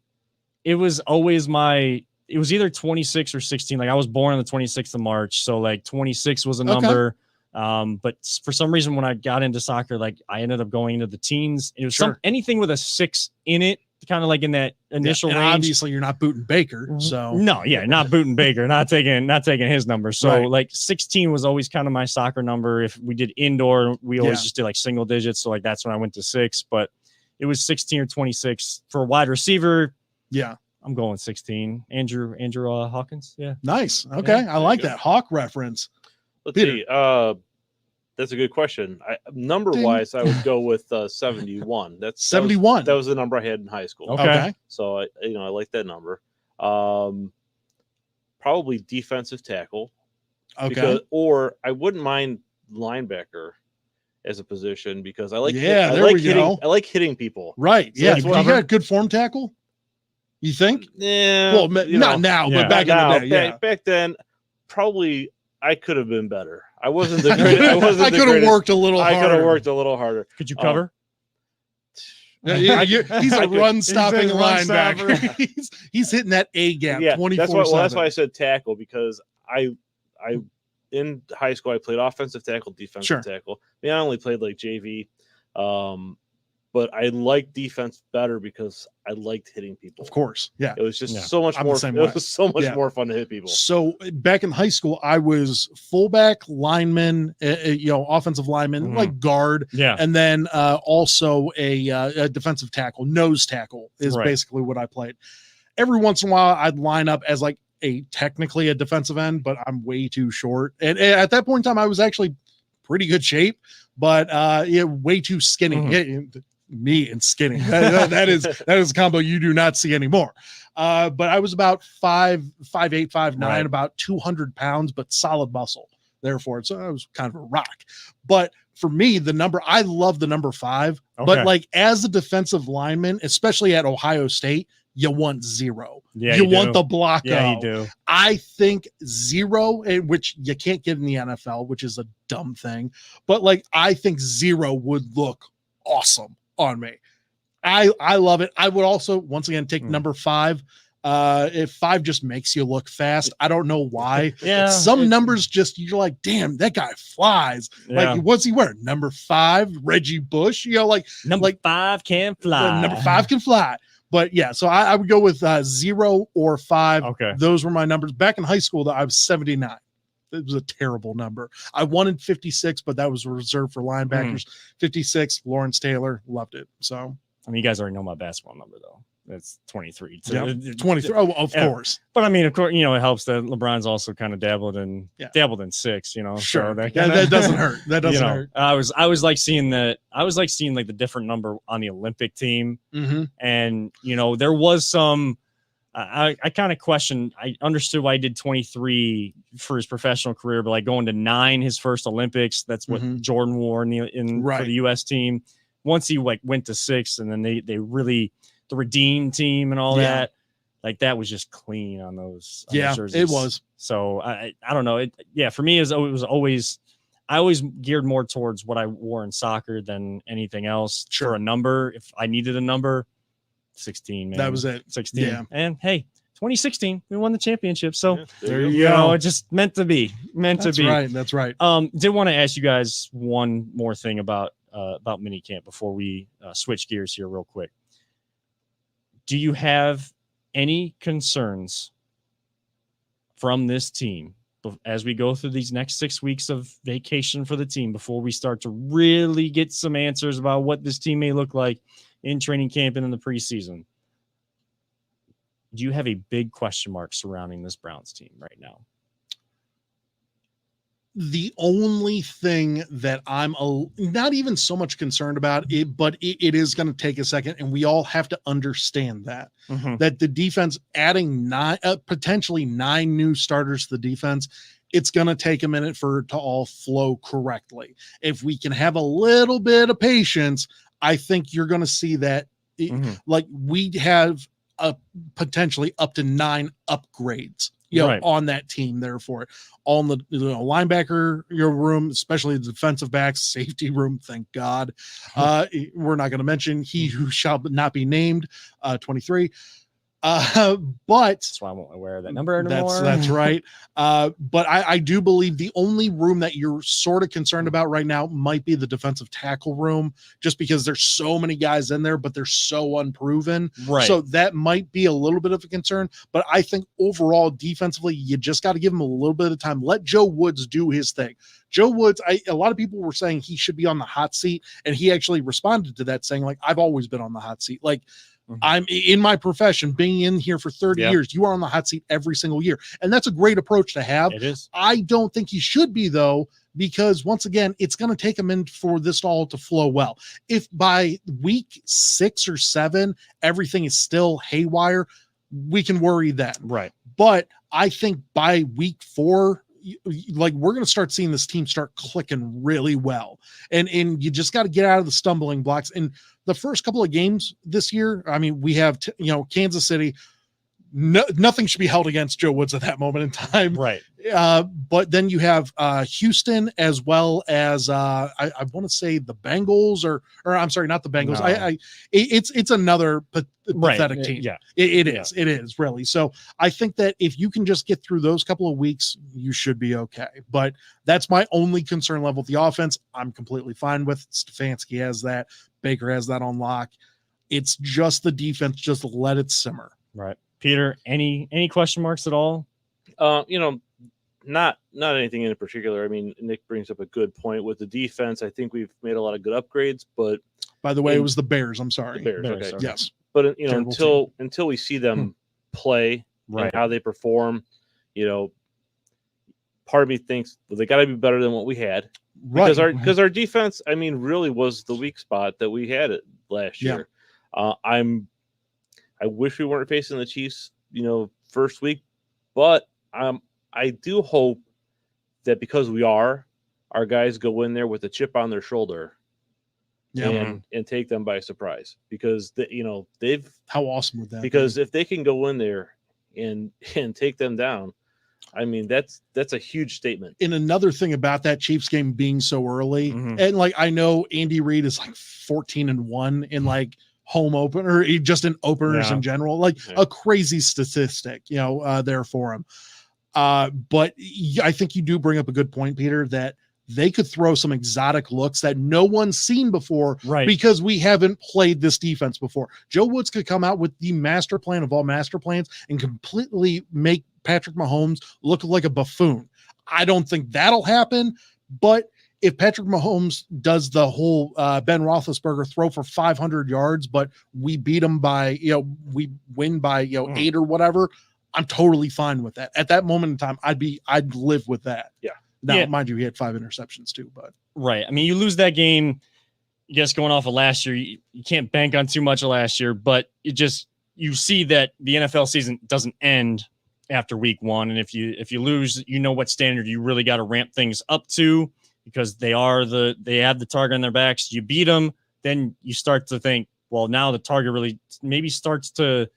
It was always it was either 26 or 16. Like I was born on the 26th of March. So like 26 was a number. But for some reason, when I got into soccer, like I ended up going into the teens. It was anything with a 6 in it, kind of like in that initial range. Obviously, you're not Booten Baker, so no, not Booten Baker, not taking his number. So like 16 was always kind of my soccer number. If we did indoor, we always just did like single digits. So like that's when I went to 6. But it was 16 or 26 for a wide receiver. Yeah. I'm going 16. Andrew Hawkins. Yeah. Nice. Okay. I like that Hawk reference. Let's see. That's a good question. Number-wise, I would go with 71. That's 71. That was the number I had in high school. Okay. So I like that number. Probably defensive tackle. Okay. Or I wouldn't mind linebacker as a position, because I like I like hitting people. Right. Yeah. You got a good form tackle? You think? Yeah. Well, not now, but back in the day. Back then, probably I could have been better. I wasn't the greatest. I could have worked a little harder. I could have worked a little harder. Could you cover? He's a run-stopping linebacker. he's hitting that A gap 24/7. That's why I said tackle, because I in high school I played offensive tackle, defensive tackle. I mean, I only played like JV, but I liked defense better because I liked hitting people. Of course, yeah. It was just so much more. It was so much more fun to hit people. So back in high school, I was fullback, lineman, offensive lineman, like guard, and then also a defensive tackle, nose tackle is basically what I played. Every once in a while, I'd line up as like technically a defensive end, but I'm way too short. And at that point in time, I was actually pretty good shape, but way too skinny. me and skinny. That is a combo you do not see anymore. But I was about 5'8", 5'9", Right. about 200 pounds, but solid muscle. Therefore, so I was kind of a rock. But for me, I love the number 5. Okay. But like as a defensive lineman, especially at Ohio State, you want 0. Yeah, you you want do. the block. Yeah, you do. I think 0, which you can't get in the NFL, which is a dumb thing. But like I think 0 would look awesome on me. I love it. I would also once again take number 5. If 5 just makes you look fast, I don't know why. Yeah, Some numbers just you're like, damn, that guy flies. Yeah. Like, what's he wearing? Number 5, Reggie Bush. Like Number 5 can fly. number 5 can fly. But yeah, so I would go with 0 or 5. Okay. Those were my numbers. Back in high school, though, I was 79. It was a terrible number. I wanted 56, but that was reserved for linebackers. 56, Lawrence Taylor, loved it. So I mean, you guys already know my basketball number though. That's 23. So yeah, 23. Oh, of Yeah. course. But I mean, of course, it helps that LeBron's also kind of dabbled in 6, Sure. So that kinda, doesn't hurt. That doesn't hurt. I was like seeing like the different number on the Olympic team. Mm-hmm. And there was some I kind of questioned. I understood why he did 23 for his professional career, but like going to 9 his first Olympics, that's what Jordan wore for the US team. Once he like went to 6, and then they really the Redeem team and all that, like that was just clean on those. It was. So I don't know. For me it was always I always geared more towards what I wore in soccer than anything else. Sure. For a number, if I needed a number, 16, man. That was it. 16. Yeah. And hey, 2016, we won the championship. So there you go. It just meant to be. That's right. That's right. Did want to ask you guys one more thing about minicamp before we switch gears here real quick. Do you have any concerns from this team as we go through these next 6 weeks of vacation for the team before we start to really get some answers about what this team may look like in training camp and in the preseason? Do you have a big question mark surrounding this Browns team right now? The only thing that I'm not even so much concerned about it, but it is going to take a second, and we all have to understand that that the defense adding potentially 9 new starters to the defense, it's going to take a minute for it to all flow correctly. If we can have a little bit of patience, I think you're going to see that like we have potentially up to 9 upgrades on that team. Therefore, on the linebacker room, especially the defensive backs, safety room, thank God. We're not going to mention he who shall not be named, 23. But that's why I won't wear that number anymore. That's right. But I do believe the only room that you're sort of concerned about right now might be the defensive tackle room, just because there's so many guys in there, but they're so unproven. Right. So that might be a little bit of a concern. But I think overall, defensively, you just got to give him a little bit of time. Let Joe Woods do his thing. Joe Woods, a lot of people were saying he should be on the hot seat, and he actually responded to that saying, like, I've always been on the hot seat. Like, I'm in my profession, being in here for 30 years. You are on the hot seat every single year. And that's a great approach to have. It is. I don't think he should be, though, because once again, it's going to take a minute for this all to flow well. If by week 6 or 7, everything is still haywire, we can worry then. Right. But I think by week 4, like we're going to start seeing this team start clicking really well. And you just got to get out of the stumbling blocks. And the first couple of games this year, I mean, we have, Kansas City, nothing should be held against Joe Woods at that moment in time. Right. But then you have Houston, as well as I want to say the Bengals, or I'm sorry, not the Bengals. No. It's another pathetic team. Yeah, it is. It is really. So I think that if you can just get through those couple of weeks, you should be okay. But that's my only concern level with the offense. I'm completely fine with. Stefanski has that. Baker has that on lock. It's just the defense. Just let it simmer. Right. Peter, any question marks at all? Not anything in particular. I mean, Nick brings up a good point with the defense. I think we've made a lot of good upgrades, but by the way, it was the Bears. I'm sorry. The Bears. Okay. Yes. But until we see them play and how they perform, part of me thinks they got to be better than what we had. Because our defense, I mean, really was the weak spot that we had last Yeah. year. I wish we weren't facing the Chiefs, first week, but I do hope that because we are, our guys go in there with a chip on their shoulder and take them by surprise, because they've How awesome would that because if they can go in there and take them down, I mean, that's a huge statement. And another thing about that Chiefs game being so early, and like I know Andy Reid is like 14-1 in like home opener, just in openers in general, like a crazy statistic, there for him. But I think you do bring up a good point, Peter, that they could throw some exotic looks that no one's seen before, Right. because we haven't played this defense before. Joe Woods could come out with the master plan of all master plans and completely make Patrick Mahomes look like a buffoon. I don't think that'll happen, but if Patrick Mahomes does the whole Ben Roethlisberger throw for 500 yards, but we beat him by, we win by 8 or whatever, I'm totally fine with that. At that moment in time, I'd live with that. Yeah. Now, mind you, he had 5 interceptions too, but right. I mean, you lose that game, I guess, going off of last year, you can't bank on too much of last year, but you see that the NFL season doesn't end after week 1. And if you lose, what standard you really got to ramp things up to, because they have the target on their backs. You beat them, then you start to think, well, now the target really maybe starts to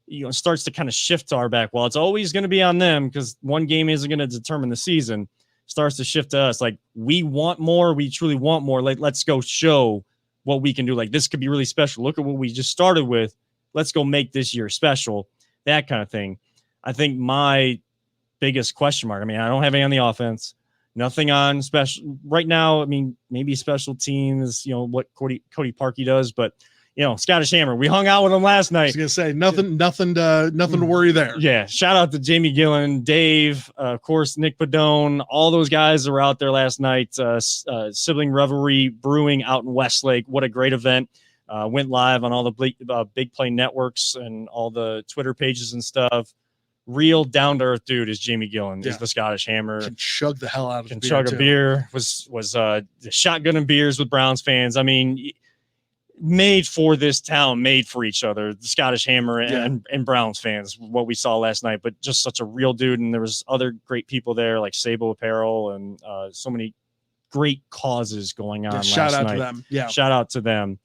kind of shift to our back. Well, it's always going to be on them because one game isn't going to determine the season. Starts to shift to us. Like, we want more. We truly want more. Like, let's go show what we can do. Like, this could be really special. Look at what we just started with. Let's go make this year special. That kind of thing. I think my biggest question mark, I don't have any on the offense, nothing on special right now. I mean, maybe special teams, what Cody Parkey does, but Scottish Hammer, we hung out with him last night. I was gonna say nothing to worry there. Yeah. Shout out to Jamie Gillen, Dave, of course, Nick Padone, all those guys that were out there last night. Sibling Revelry Brewing out in Westlake. What a great event. Went live on all the Big Play networks and all the Twitter pages and stuff. Real down to earth dude is Jamie Gillen. Is the Scottish Hammer. Can chug the hell out of Can beer chug too. a beer. Was shotgunning beers with Browns fans. I mean, made for this town, made for each other. The Scottish Hammer and Browns fans. What we saw last night, but just such a real dude. And there was other great people there, like Sabo Apparel and so many great causes going on. Shout last out night. to them. Yeah. Shout out to them.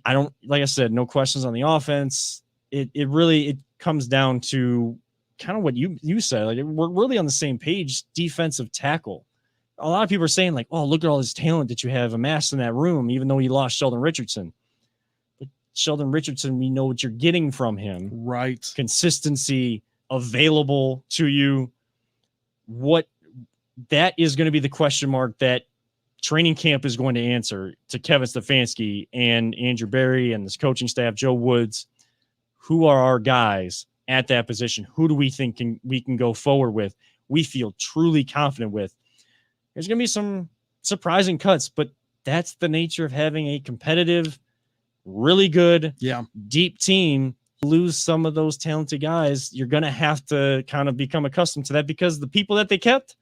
Like I said, no questions on the offense. It really comes down to kind of what you said. Like, we're really on the same page. Defensive tackle. A lot of people are saying, like, oh, look at all this talent that you have amassed in that room, even though you lost Sheldon Richardson. But Sheldon Richardson, we know what you're getting from him. Right. Consistency available to you. What that is going to be the question mark that training camp is going to answer to Kevin Stefanski and Andrew Berry and this coaching staff, Joe Woods. Who are our guys at that position? Who do we think we can go forward with? We feel truly confident with. There's going to be some surprising cuts, but that's the nature of having a competitive, really good, deep team. Lose some of those talented guys, you're going to have to kind of become accustomed to that, because the people that they kept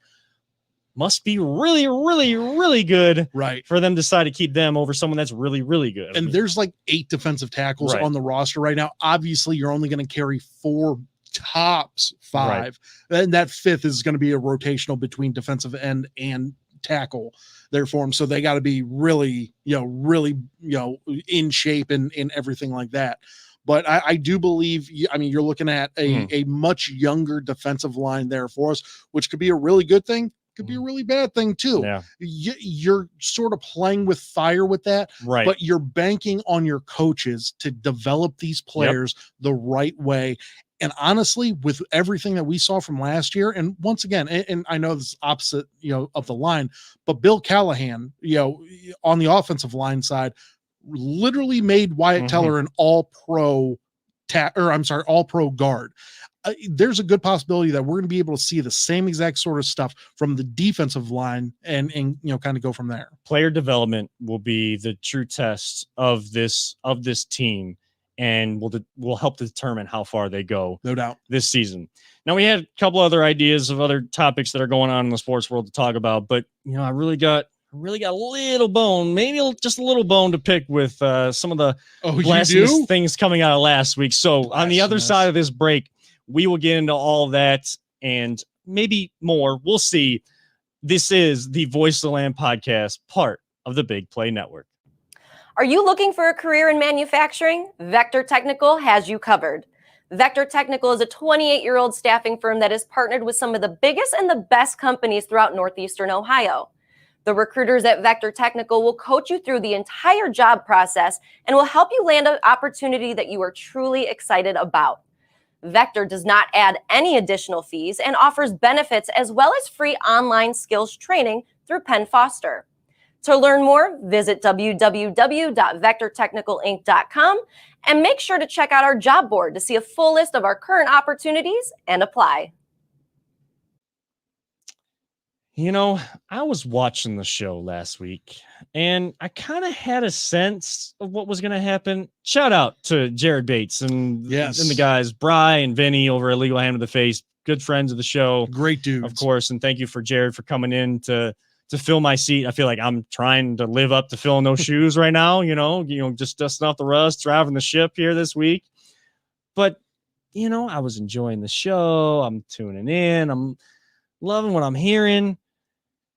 must be really, really, really good, right, for them to decide to keep them over someone that's really, really good. And there's like 8 defensive tackles on the roster right now. Obviously, you're only going to carry 4, tops 5, and that 5th is going to be a rotational between defensive end and tackle there for them. So they got to be really, in shape and everything like that. But I do believe, you're looking at a much younger defensive line there for us, which could be a really good thing. Could be a really bad thing too. Yeah. You're sort of playing with fire with that, right? But you're banking on your coaches to develop these players the right way. And honestly, with everything that we saw from last year, and once again, and I know this is opposite, of the line, but Bill Callahan, on the offensive line side, literally made Wyatt Teller an all-pro all-pro guard. There's a good possibility that we're going to be able to see the same exact sort of stuff from the defensive line and kind of go from there. Player development will be the true test of this team, and will help to determine how far they go, no doubt, this season. Now, we had a couple other ideas of other topics that are going on in the sports world to talk about, but I really got really got a little bone, maybe just a little bone to pick with some of the Oh, you blasphemous do? things coming out of last week. So on the other Blasphemous. side of this break, we will get into all that and maybe more. We'll see. This is the Voice of the Land podcast, part of the Big Play Network. Are you looking for a career in manufacturing? Vector Technical has you covered. Vector Technical is a 28-year-old staffing firm that has partnered with some of the biggest and the best companies throughout Northeastern Ohio. The recruiters at Vector Technical will coach you through the entire job process and will help you land an opportunity that you are truly excited about. Vector does not add any additional fees and offers benefits as well as free online skills training through Penn Foster. To learn more, visit www.vectortechnicalinc.com and make sure to check out our job board to see a full list of our current opportunities and apply. You know, I was watching the show last week and I kind of had a sense of what was going to happen. Shout out to Jared Bates and the guys, Bry and Vinny over at Legal Hand to the Face, good friends of the show. Great dudes. Of course. And thank you for Jared for coming in to fill my seat. I feel like I'm trying to live up to filling those shoes right now, just dusting off the rust, driving the ship here this week. But, I was enjoying the show. I'm tuning in. I'm loving what I'm hearing.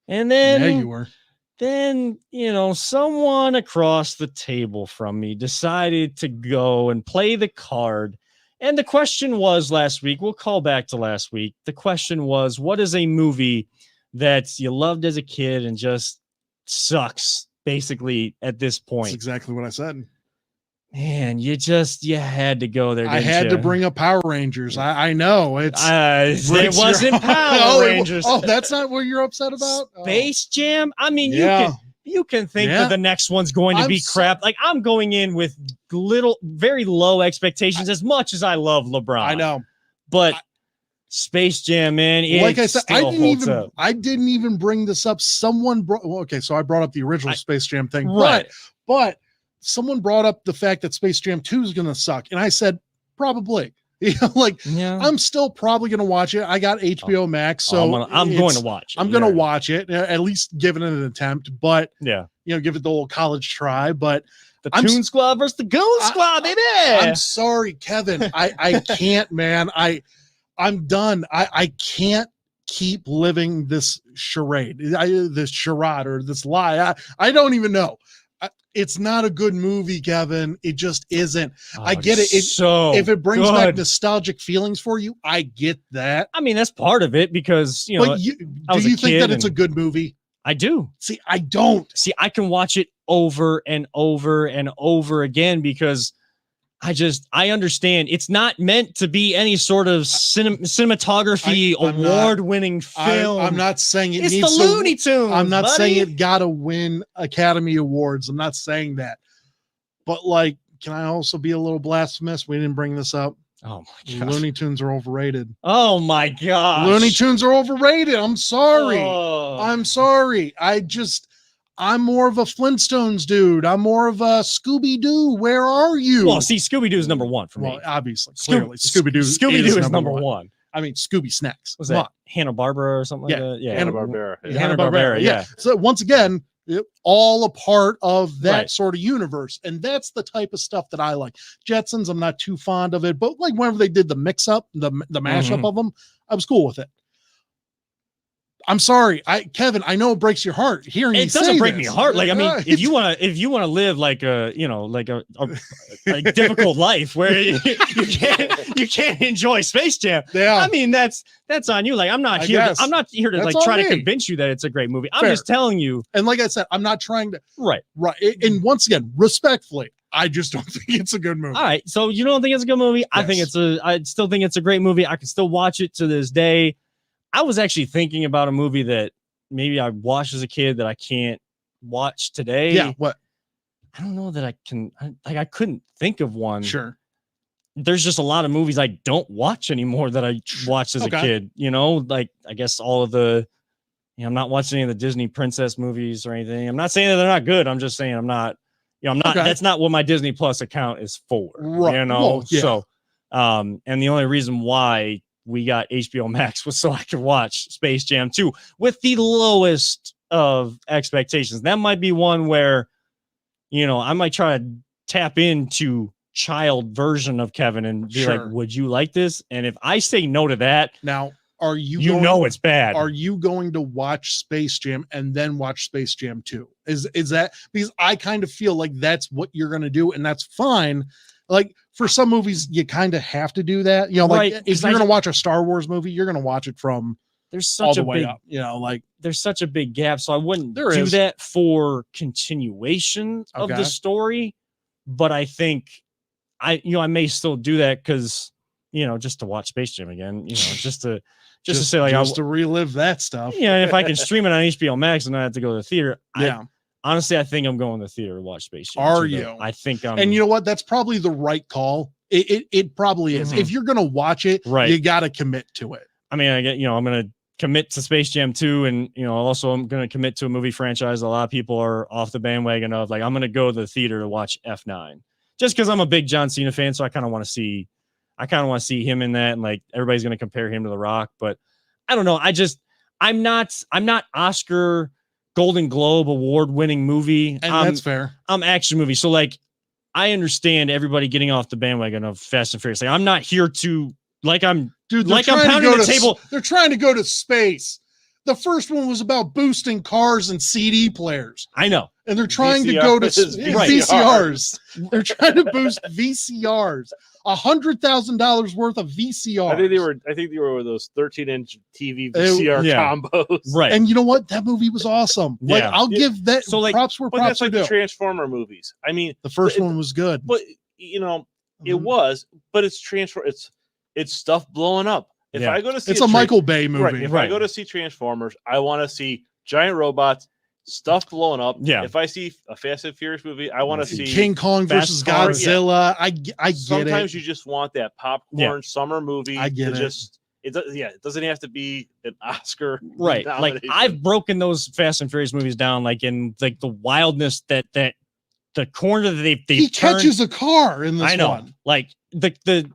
And then, yeah, you were. Then, someone across the table from me decided to go and play the card. And the question was last week, we'll call back to last week. The question was, what is a movie that you loved as a kid and just sucks basically at this point? That's exactly what I said. Man, you had to go there. I had to bring up Power Rangers. I know it wasn't Power Rangers. Oh, that's not what you're upset about? Space Jam. I mean, Yeah. you can think that the next one's going to be crap. Like I'm going in with very low expectations as much as I love LeBron. I know. But Space Jam, man. Like I said, I didn't even bring this up. Someone brought so I brought up the original Space Jam thing. Right. But someone brought up the fact that Space Jam 2 is gonna suck. And I said, probably. I'm still probably gonna watch it. I got HBO Max, so I'm going to watch it. I'm gonna watch it, at least give it an attempt, but give it the old college try. But the Toon Squad versus the Goon Squad, baby. I'm sorry, Kevin. I can't, man. I'm done. I can't keep living this charade, this charade or this lie. I don't even know. It's not a good movie, Kevin. It just isn't. I get it. If it brings back nostalgic feelings for you, I get that. I mean, that's part of it because, do you think that it's a good movie? I do. See, I don't. See, I can watch it over and over and over again because I understand it's not meant to be any sort of cinematography award-winning film. I'm not saying it's the Looney Tunes. I'm not saying it gotta win Academy Awards. I'm not saying that. But can I also be a little blasphemous? We didn't bring this up. Oh my god. Looney Tunes are overrated. Oh my god. Looney Tunes are overrated. I'm sorry. Oh. I'm sorry. I'm more of a Flintstones dude. I'm more of a Scooby-Doo. Where are you? Well, see, Scooby-Doo is number one for me. Well, obviously, clearly, Scooby-Doo is number one. I mean, Scooby Snacks. Was that Hanna-Barbera or something like that? Yeah, Hanna-Barbera. Hanna-Barbera. Yeah. So once again, all a part of that sort of universe, and that's the type of stuff that I like. Jetsons, I'm not too fond of it, but whenever they did the mix-up, the mashup of them, I was cool with it. I'm sorry, Kevin. I know it breaks your heart hearing you say it. Doesn't break this. me heart. Like I mean, if you want to live like a difficult life where you can't enjoy Space Jam. Yeah. I mean that's on you. Like I'm not here to try to convince you that it's a great movie. I'm just telling you. And like I said, I'm not trying to. Right. And once again, respectfully, I just don't think it's a good movie. All right. So you don't think it's a good movie? Yes. I still think it's a great movie. I can still watch it to this day. I was actually thinking about a movie that maybe I watched as a kid that I can't watch today. Yeah, what? I don't know that I can. I couldn't think of one. Sure. There's just a lot of movies I don't watch anymore that I watched as a kid. I guess all of the. I'm not watching any of the Disney princess movies or anything. I'm not saying that they're not good. I'm just saying I'm not. I'm not. That's not what my Disney Plus account is for. Right. Well, yeah. So, and the only reason why we got HBO Max was so I could watch Space Jam 2 with the lowest of expectations. That might be one where, I might try to tap into child version of Kevin and be like, would you like this? And if I say no to that, now, are you it's bad. Are you going to watch Space Jam and then watch Space Jam 2? Is that, because I kind of feel like that's what you're going to do, and that's fine. Like, for some movies, you kind of have to do that. Like, if you're going to watch a Star Wars movie, you're going to watch it from there's all such the a way big up. Like, there's such a big gap, so I wouldn't There do is. that for continuation of Okay. the story. But I think I may still do that because just to watch Space Jam again, just to say like just to relive that stuff. and if I can stream it on HBO Max and not have to go to the theater, Yeah. honestly, I think I'm going to the theater to watch Space Jam. Are 2, though. you? I think I'm. And you know what? That's probably the right call. It probably is. Mhm. If you're going to watch it, Right. you got to commit to it. I mean, I'm going to commit to Space Jam 2, and also I'm going to commit to a movie franchise a lot of people are off the bandwagon of. Like, I'm going to go to the theater to watch F9 just because I'm a big John Cena fan, so I kind of want to see him in that, and like everybody's going to compare him to The Rock, but I don't know. I'm not Oscar Golden Globe award winning movie. And that's fair. I'm action movie, so like I understand everybody getting off the bandwagon of Fast and Furious. Like, I'm not here to I'm Dude, like I'm pounding the table. They're trying to go to space. The first one was about boosting cars and CD players. I know. And they're trying to go to VCRs. They're trying to boost VCRs. $100,000 worth of VCRs. I think they were those 13-inch TV VCR combos. Right. And you know what? That movie was awesome. Like, Yeah. I'll give that props where But props that's are like due. the Transformer movies. I mean, The first one was good. but it was, but it's it's stuff blowing up. If Yeah. I go to see It's a Michael Bay movie. right, if I go to see Transformers, I want to see giant robots, stuff blowing up. Yeah. If I see a Fast and Furious movie, I want to see King Kong versus Fast Car. Godzilla. I get Sometimes it. you just want that popcorn Yeah. summer movie. I get to it. It doesn't have to be an Oscar. Right. Like, nomination. I've broken those Fast and Furious movies down like in like the wildness that the corner that they He turned. catches a car in this I know. one. Like the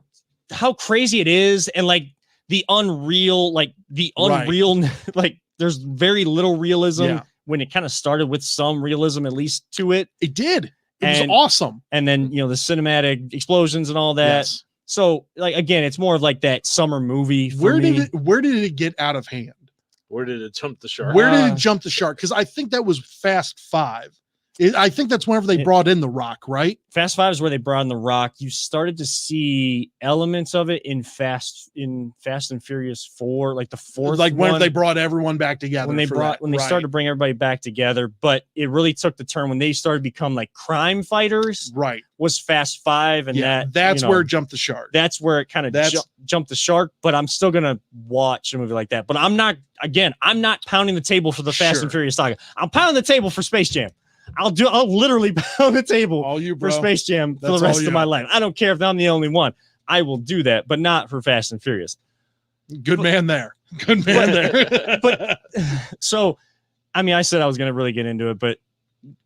how crazy it is, and like the unreal, like like there's very little realism Yeah. when it kind of started with some realism at least to it. It did. It was And- awesome. And then the cinematic explosions and all that. Yes. So like again, it's more of like that summer movie. For Where me. did it get out of hand? Where did it jump the shark? Where did it jump the shark? Because I think that was Fast 5. I think that's whenever they brought in The Rock, right? Fast 5 is where they brought in The Rock. You started to see elements of it in Fast and Furious 4, like the fourth, Like whenever one, they brought everyone back together. when they Right. started to bring everybody back together. But it really took the turn when they started to become like crime fighters. Right. Was Fast 5, and that's where it jumped the shark. That's where it kind of jumped the shark. But I'm still gonna watch a movie like that. But I'm not pounding the table for the Fast and Furious saga. I'm pounding the table for Space Jam. I'll literally pound the table All you, for bro. Space Jam for That's the rest all of you. my life. I don't care if I'm the only one. I will do that, but not for Fast and Furious. Good man there. Good man there. But so, I mean, I said I was going to really get into it, but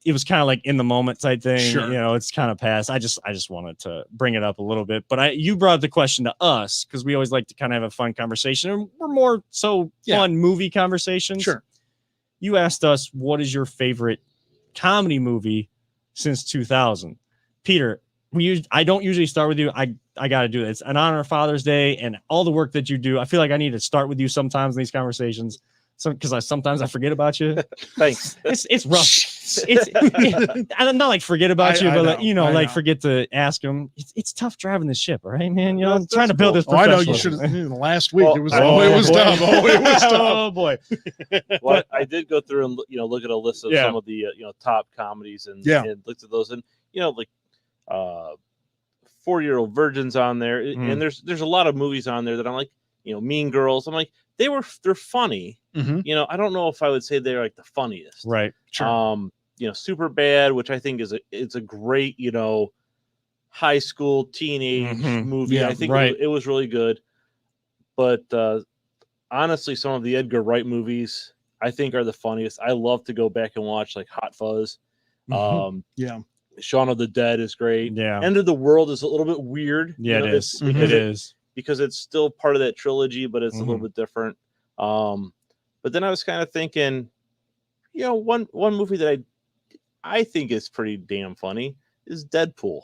it was kind of like in the moment type thing. Sure. It's kind of past. I just wanted to bring it up a little bit, but you brought the question to us because we always like to kind of have a fun conversation, and we're more so fun movie conversations. Sure. You asked us, what is your favorite comedy movie since 2000? Peter, I don't usually start with you. I got to do it. It's an honor of Father's Day and all the work that you do. I feel like I need to start with you sometimes in these conversations. Because sometimes I forget about you. Thanks. It's rough. I'm not like forget about you, but like forget to ask them. It's tough driving the ship, all right, man. I'm trying to build this. I know you should have. Last week it was tough. Oh, it was tough. Oh boy. Well, I did go through and look at a list of some of the top comedies and looked at those, and like 4-Year-Old Virgin's on there, and there's a lot of movies on there that I'm like, Mean Girls. I'm like, they're funny. Mm-hmm. I don't know if I would say they're like the funniest. Right. Sure. Super Bad, which I think it's a great, high school teenage movie. Yeah, I think right. it was really good. But honestly, some of the Edgar Wright movies I think are the funniest. I love to go back and watch like Hot Fuzz. Yeah. Shaun of the Dead is great. Yeah. End of the World is a little bit weird. Yeah, it is. Because It is. because it's still part of that trilogy, but it's a little bit different. But then I was kind of thinking, You know, one movie that I think is pretty damn funny is Deadpool.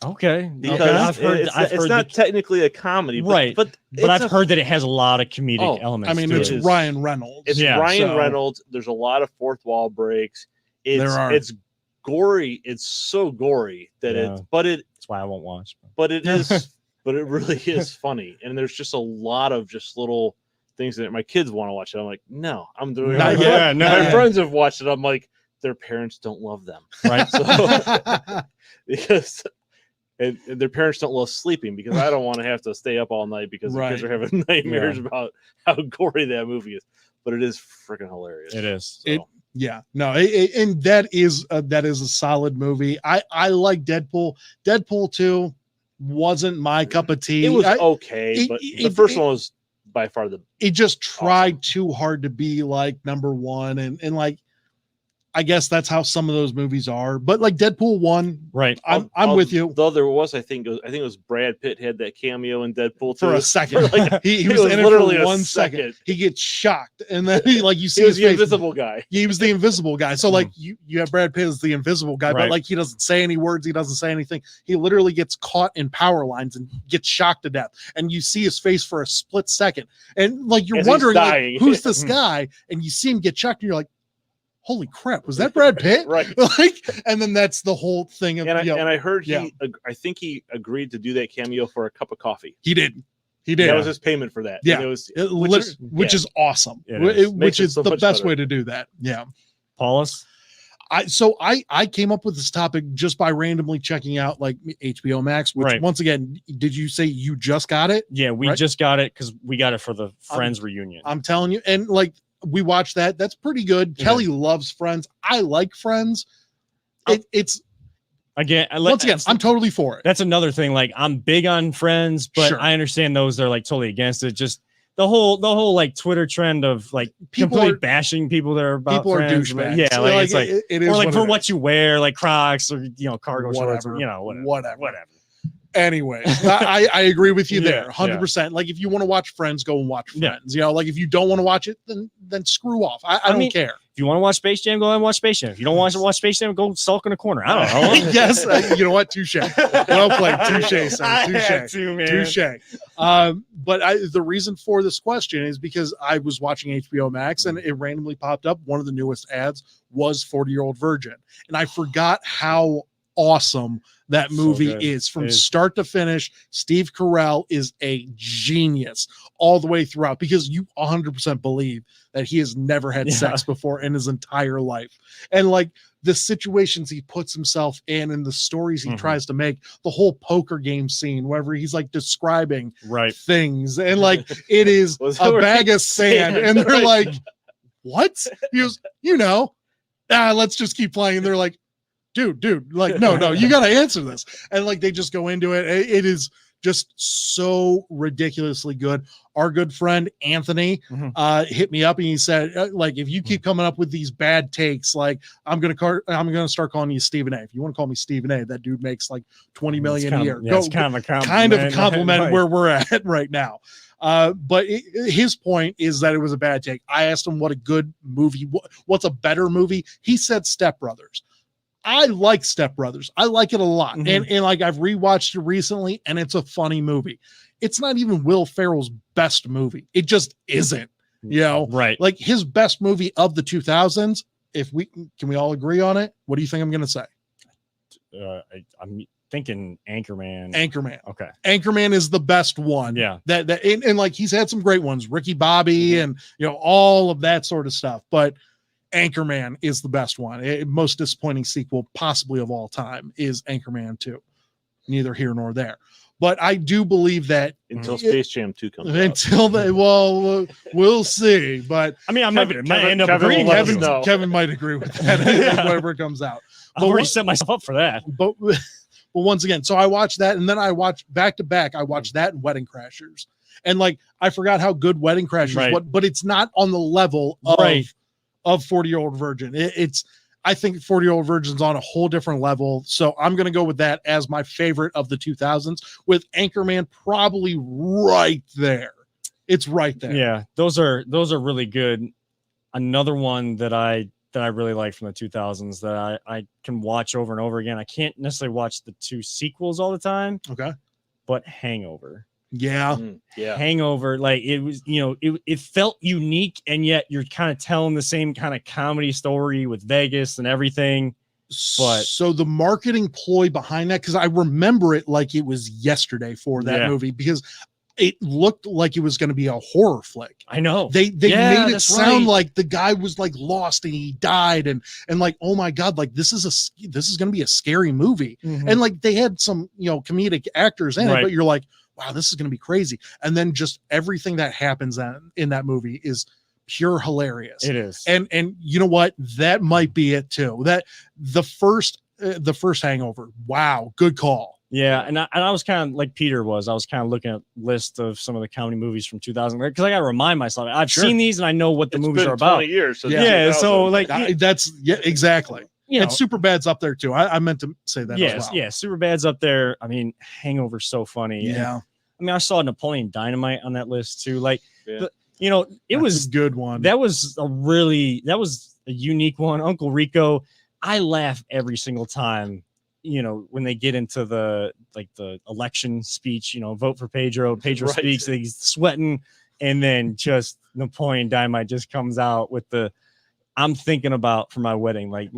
Okay, Because I've heard it's not technically a comedy, right? But I've heard that it has a lot of comedic elements. I mean, to it's it. Ryan Reynolds. It's Yeah, Ryan so- Reynolds. There's a lot of fourth wall breaks. It's gory. It's so gory that Yeah. That's why I won't watch. but it is, but it really is funny. And there's just a lot of just little things that my kids want to watch it. I'm like, no, I'm doing Not it. yet, no, My yeah. friends have watched it. I'm like, their parents don't love them. Right. So because and their parents don't love sleeping because I don't want to have to stay up all night because the kids are having nightmares about how gory that movie is. But it is freaking hilarious. It is. So, Yeah, no, and that is a solid movie. I like Deadpool. Deadpool 2 wasn't my cup of tea. it was I- okay, but the first one was by far the it just tried too hard to be like number one, and like I guess that's how some of those movies are. But like Deadpool 1, Right. I'm with you. Though there was, I think it was Brad Pitt had that cameo in Deadpool For too. a second, Like, he it was in it literally for a 1 second. second. He gets shocked, and then like you see He was his the face. invisible guy. He was the invisible guy. So like you have Brad Pitt as the invisible guy, Right. but like he doesn't say any words, he doesn't say anything. He literally gets caught in power lines and gets shocked to death. And you see his face for a split second, and like you're As he's wondering like, dying. who's this guy, and you see him get shocked, and you're like, holy crap, was that Brad Pitt? Right. Like, and then that's the whole thing of And I heard yeah. I think he agreed to do that cameo for a cup of coffee. he did. He did. That was his payment for that. Yeah. And it was which is awesome. It is. Which Makes it is so the much best better. way to do that. Yeah. Paulus. I came up with this topic just by randomly checking out like HBO Max, which Right. once again, did you say you just got it? Yeah, we Right. just got it because we got it for the Friends reunion. I'm telling you, and like we watched that. That's pretty good. Yeah. Kelly loves Friends. I like Friends. It's Again, once again, I'm totally for it. that's another thing. Like I'm big on Friends, but Sure. I understand those that are like totally against it. Just the whole like Twitter trend of like People completely are- bashing people that are about People are Friends. douchebags. Yeah, like it's like it is or like for it what is. you wear, like Crocs or cargo shorts, or, Whatever. whatever. Anyway, I agree with you Yeah, there, 100%. Like if you want to watch Friends, go and watch Yeah. Friends. Like if you don't want to watch it, then screw off. I don't mean, care. If you want to watch Space Jam, go ahead and watch Space Jam. If you don't want to watch Space Jam, go sulk in a corner. I don't know. Yes, you know what? Touche. Well played. Touche, sir. I had Touche. to, man. Touche. But the reason for this question is because I was watching HBO Max and it randomly popped up. One of the newest ads was 40-Year-Old Virgin. And I forgot how awesome that So movie good. is from It is. start to finish. Steve Carell is a genius all the way throughout because you 100% believe that he has never had Yeah. sex before in his entire life. And like the situations he puts himself in and the stories he Mhm. tries to make, the whole poker game scene, wherever he's like describing Right. things and like it is Was that a where bag he- of sand. Sand, And they're right. like, what? He goes, let's just keep playing. And they're like, dude, like, no, you got to answer this. And like, they just go into it. It is just so ridiculously good. Our good friend Anthony Mhm. hit me up and he said, like, if you keep coming up with these bad takes, like I'm gonna start calling you Stephen A. If you want to call me Stephen A, that dude makes like 20 million a year. Yeah, it's kind of a compliment. Kind of a compliment Right. where we're at right now. But his point is that it was a bad take. I asked him what a good movie, what's a better movie. He said Step Brothers. I like Step Brothers. I like it a lot. Mhm. And like I've rewatched it recently and it's a funny movie. It's not even Will Ferrell's best movie. It just isn't, Right. like his best movie of the 2000s. Can we all agree on it? What do you think I'm going to say? I'm thinking Anchorman. Anchorman. Okay. Anchorman is the best one. Yeah. And like he's had some great ones, Ricky Bobby and all of that sort of stuff. But Anchorman is the best one. Most disappointing sequel possibly of all time is Anchorman 2. Neither here nor there. But I do believe that until Space Jam 2 comes out. until they, well, we'll see. But I mean, I might end up Kevin agreeing will let with us you. know. Kevin might agree with that Yeah. whenever it comes out. I've already set myself up for that. But once again, so I watched that, and then I watched back to back. I watched that and Wedding Crashers, and like I forgot how good Wedding Crashers Right. was, but it's not on the level of Right. 40-Year-Old Virgin. I think 40-Year-Old Virgin's on a whole different level. So I'm going to go with that as my favorite of the 2000s, with Anchorman probably right there. It's right there. Yeah, those are really good. Another one that I that I really like from the 2000s that I can watch over and over again. I can't necessarily watch the 2 sequels all the time, Okay. but Hangover. Yeah. Yeah. Hangover, like it was, it felt unique, and yet you're kind of telling the same kind of comedy story with Vegas and everything. But So the marketing ploy behind that, because I remember it like it was yesterday for that movie, because it looked like it was going to be a horror flick. I know they Yeah, made it that's sound right. like the guy was like lost and he died, and like, oh my god, like this is going to be a scary movie. Mhm. And like they had some comedic actors in it, Right. but you're like, wow, this is going to be crazy. And then just everything that happens in that movie is pure hilarious. It is. And you know what? That might be it too. That the first Hangover. Wow, good call. Yeah, and I was kind of like Peter was. I was kind of looking at list of some of the comedy movies from 2000 because I got to remind myself. I've Sure. seen these and I know what the It's movies been are about. 20 years. So Yeah, so like That's exactly. you know, And Superbad's up there too. I meant to say that yes, as well. yeah, Superbad's up there. I mean, Hangover's so funny. And, Yeah. I mean, I saw Napoleon Dynamite on that list too. Like, Yeah. it That's was a good one. that was a unique one. Uncle Rico, I laugh every single time. When they get into the election speech, vote for Pedro. Pedro Right. speaks, he's sweating, and then just Napoleon Dynamite just comes out with the "I'm thinking about for my wedding," like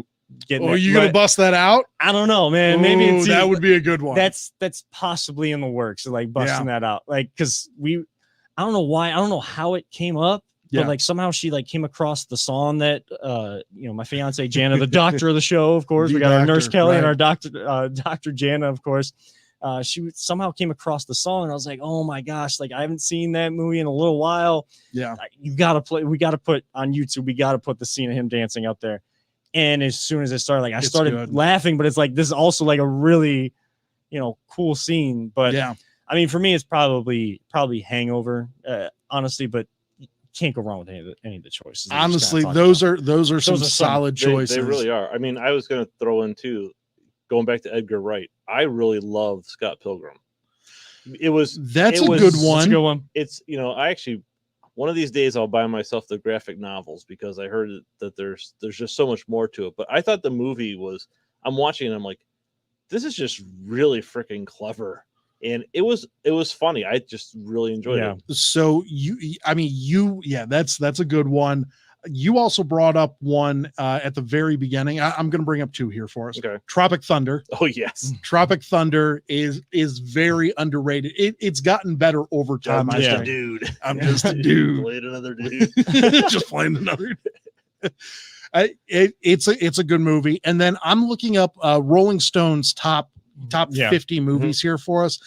getting. Oh, it- you gonna but bust that out? I don't know, man. Maybe Ooh, it's that would be a good one. that's possibly in the works, so like busting that out, like because I don't know why, I don't know how it came up. Yeah. But like somehow she like came across the song that my fiance Jana, the doctor of the show, of course, The we got our nurse doctor, Kelly and right. our doctor Dr. Jana, of course. She somehow came across the song, and I was like, oh my gosh, like I haven't seen that movie in a little while. Yeah. We got to put on YouTube. We got to put the scene of him dancing up there. And as soon as it started, like I It's started good. laughing, but it's like this is also like a really, cool scene. But Yeah. I mean, for me, it's probably Hangover, honestly. But you can't go wrong with any of the choices. that we just Honestly, kinda those talked are some are some- solid choices. They really are. I mean, I was going to throw in too, going back to Edgar Wright. I really love Scott Pilgrim. That's it a was- good about. That's a one. good one. It's I actually one of these days I'll buy myself the graphic novels because I heard that there's just so much more to it. But I thought the movie was. I'm watching and I'm like, this is just really freaking clever, and it was funny. I just really enjoyed Yeah. it. So that's a good one. You also brought up one at the very beginning. I'm going to bring up two here for us. Okay. Tropic Thunder. Oh yes, Tropic Thunder is very underrated. It's gotten better over time. I'm I just a think. dude. I'm just a dude. Played another dude. Just playing another. It's a good movie. And then I'm looking up Rolling Stone's top Yeah. 50 movies here for us.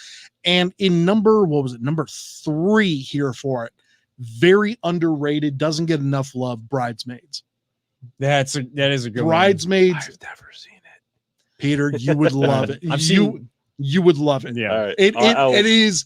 And in number 3 here for it, very underrated, doesn't get enough love, Bridesmaids. That is a good Bridesmaids, I've never seen it. Peter, you would love it. I've You would love it. one. Yeah. All right, It is,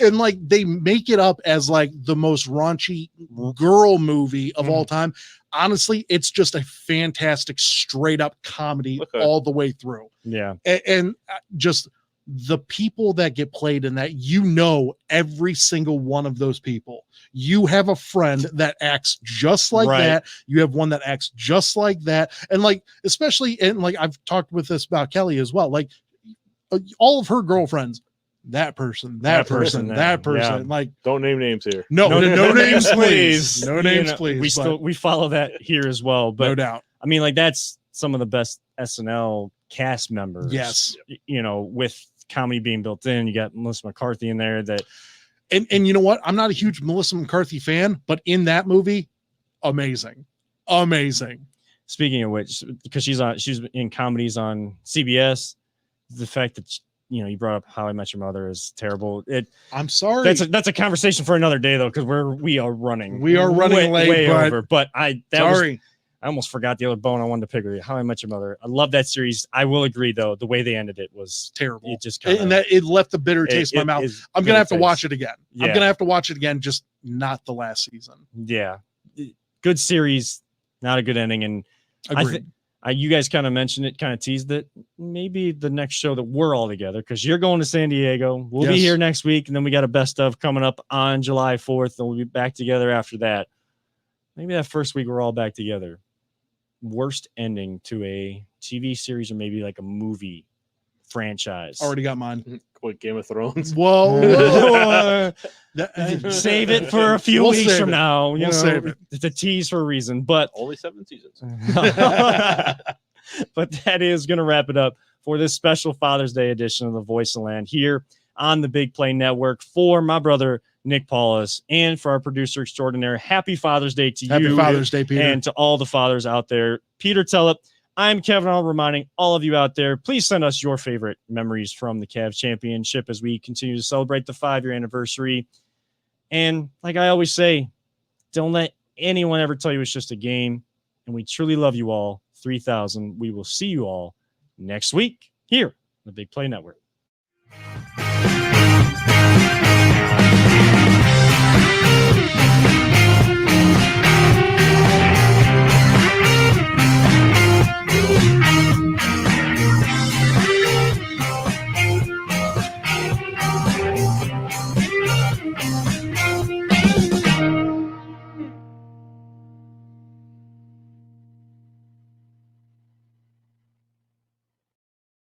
and like they make it up as like the most raunchy girl movie of all time. Honestly, it's just a fantastic straight up comedy Okay. all the way through. Yeah. And just the people that get played in that, every single one of those people. You have a friend that acts just like Right. that. You have one that acts just like that. And like, especially, and like I've talked with this about Kelly as well, like all of her girlfriends, that person, That person, yeah. like Don't name names here. no names, please. You No names, know, please. We follow that here as well. But no doubt. I mean, like that's some of the best SNL cast members. Yes. With comedy being built in, you got Melissa McCarthy in there. That And you know what? I'm not a huge Melissa McCarthy fan, but in that movie, amazing. speaking of which, because she's in comedies on CBS, the fact that you brought up How I Met Your Mother is terrible. I'm sorry. That's a conversation for another day though, because we are running late, way but over. But I almost forgot the other bone I wanted to pick with you. How I Met Your Mother. I love that series. I will agree though, the way they ended it was terrible. It just kinda, And that it left a bitter taste in my mouth. I'm gonna have to watch it again. Yeah. I'm gonna have to watch it again, just not the last season. Yeah, good series, not a good ending. And Agreed. you guys kind of mentioned it, kind of teased it. Maybe the next show that we're all together, because you're going to San Diego. We'll be Yes. here next week, and then we got a best of coming up on July 4th, and we'll be back together after that. Maybe that first week we're all back together. worst ending to a TV series or maybe like a movie franchise? Already got mine. What, Game of Thrones? Whoa. Save it for a few We'll weeks save from it. now. We'll save it. It's a tease for a reason, but Only 7 seasons. but that is going to wrap it up for this special Father's Day edition of the Voice of Land here on the Big Play Network. For my brother Nick Paulus and for our producer extraordinaire, happy Father's Day to Happy you Father's Day, Peter. and to all the fathers out there. Peter Tellep, I'm Kevin Arnold, reminding all of you out there, please send us your favorite memories from the Cavs championship as we continue to celebrate the 5-year anniversary. And like I always say, don't let anyone ever tell you it's just a game. And we truly love you all. 3,000. We will see you all next week here on the Big Play Network.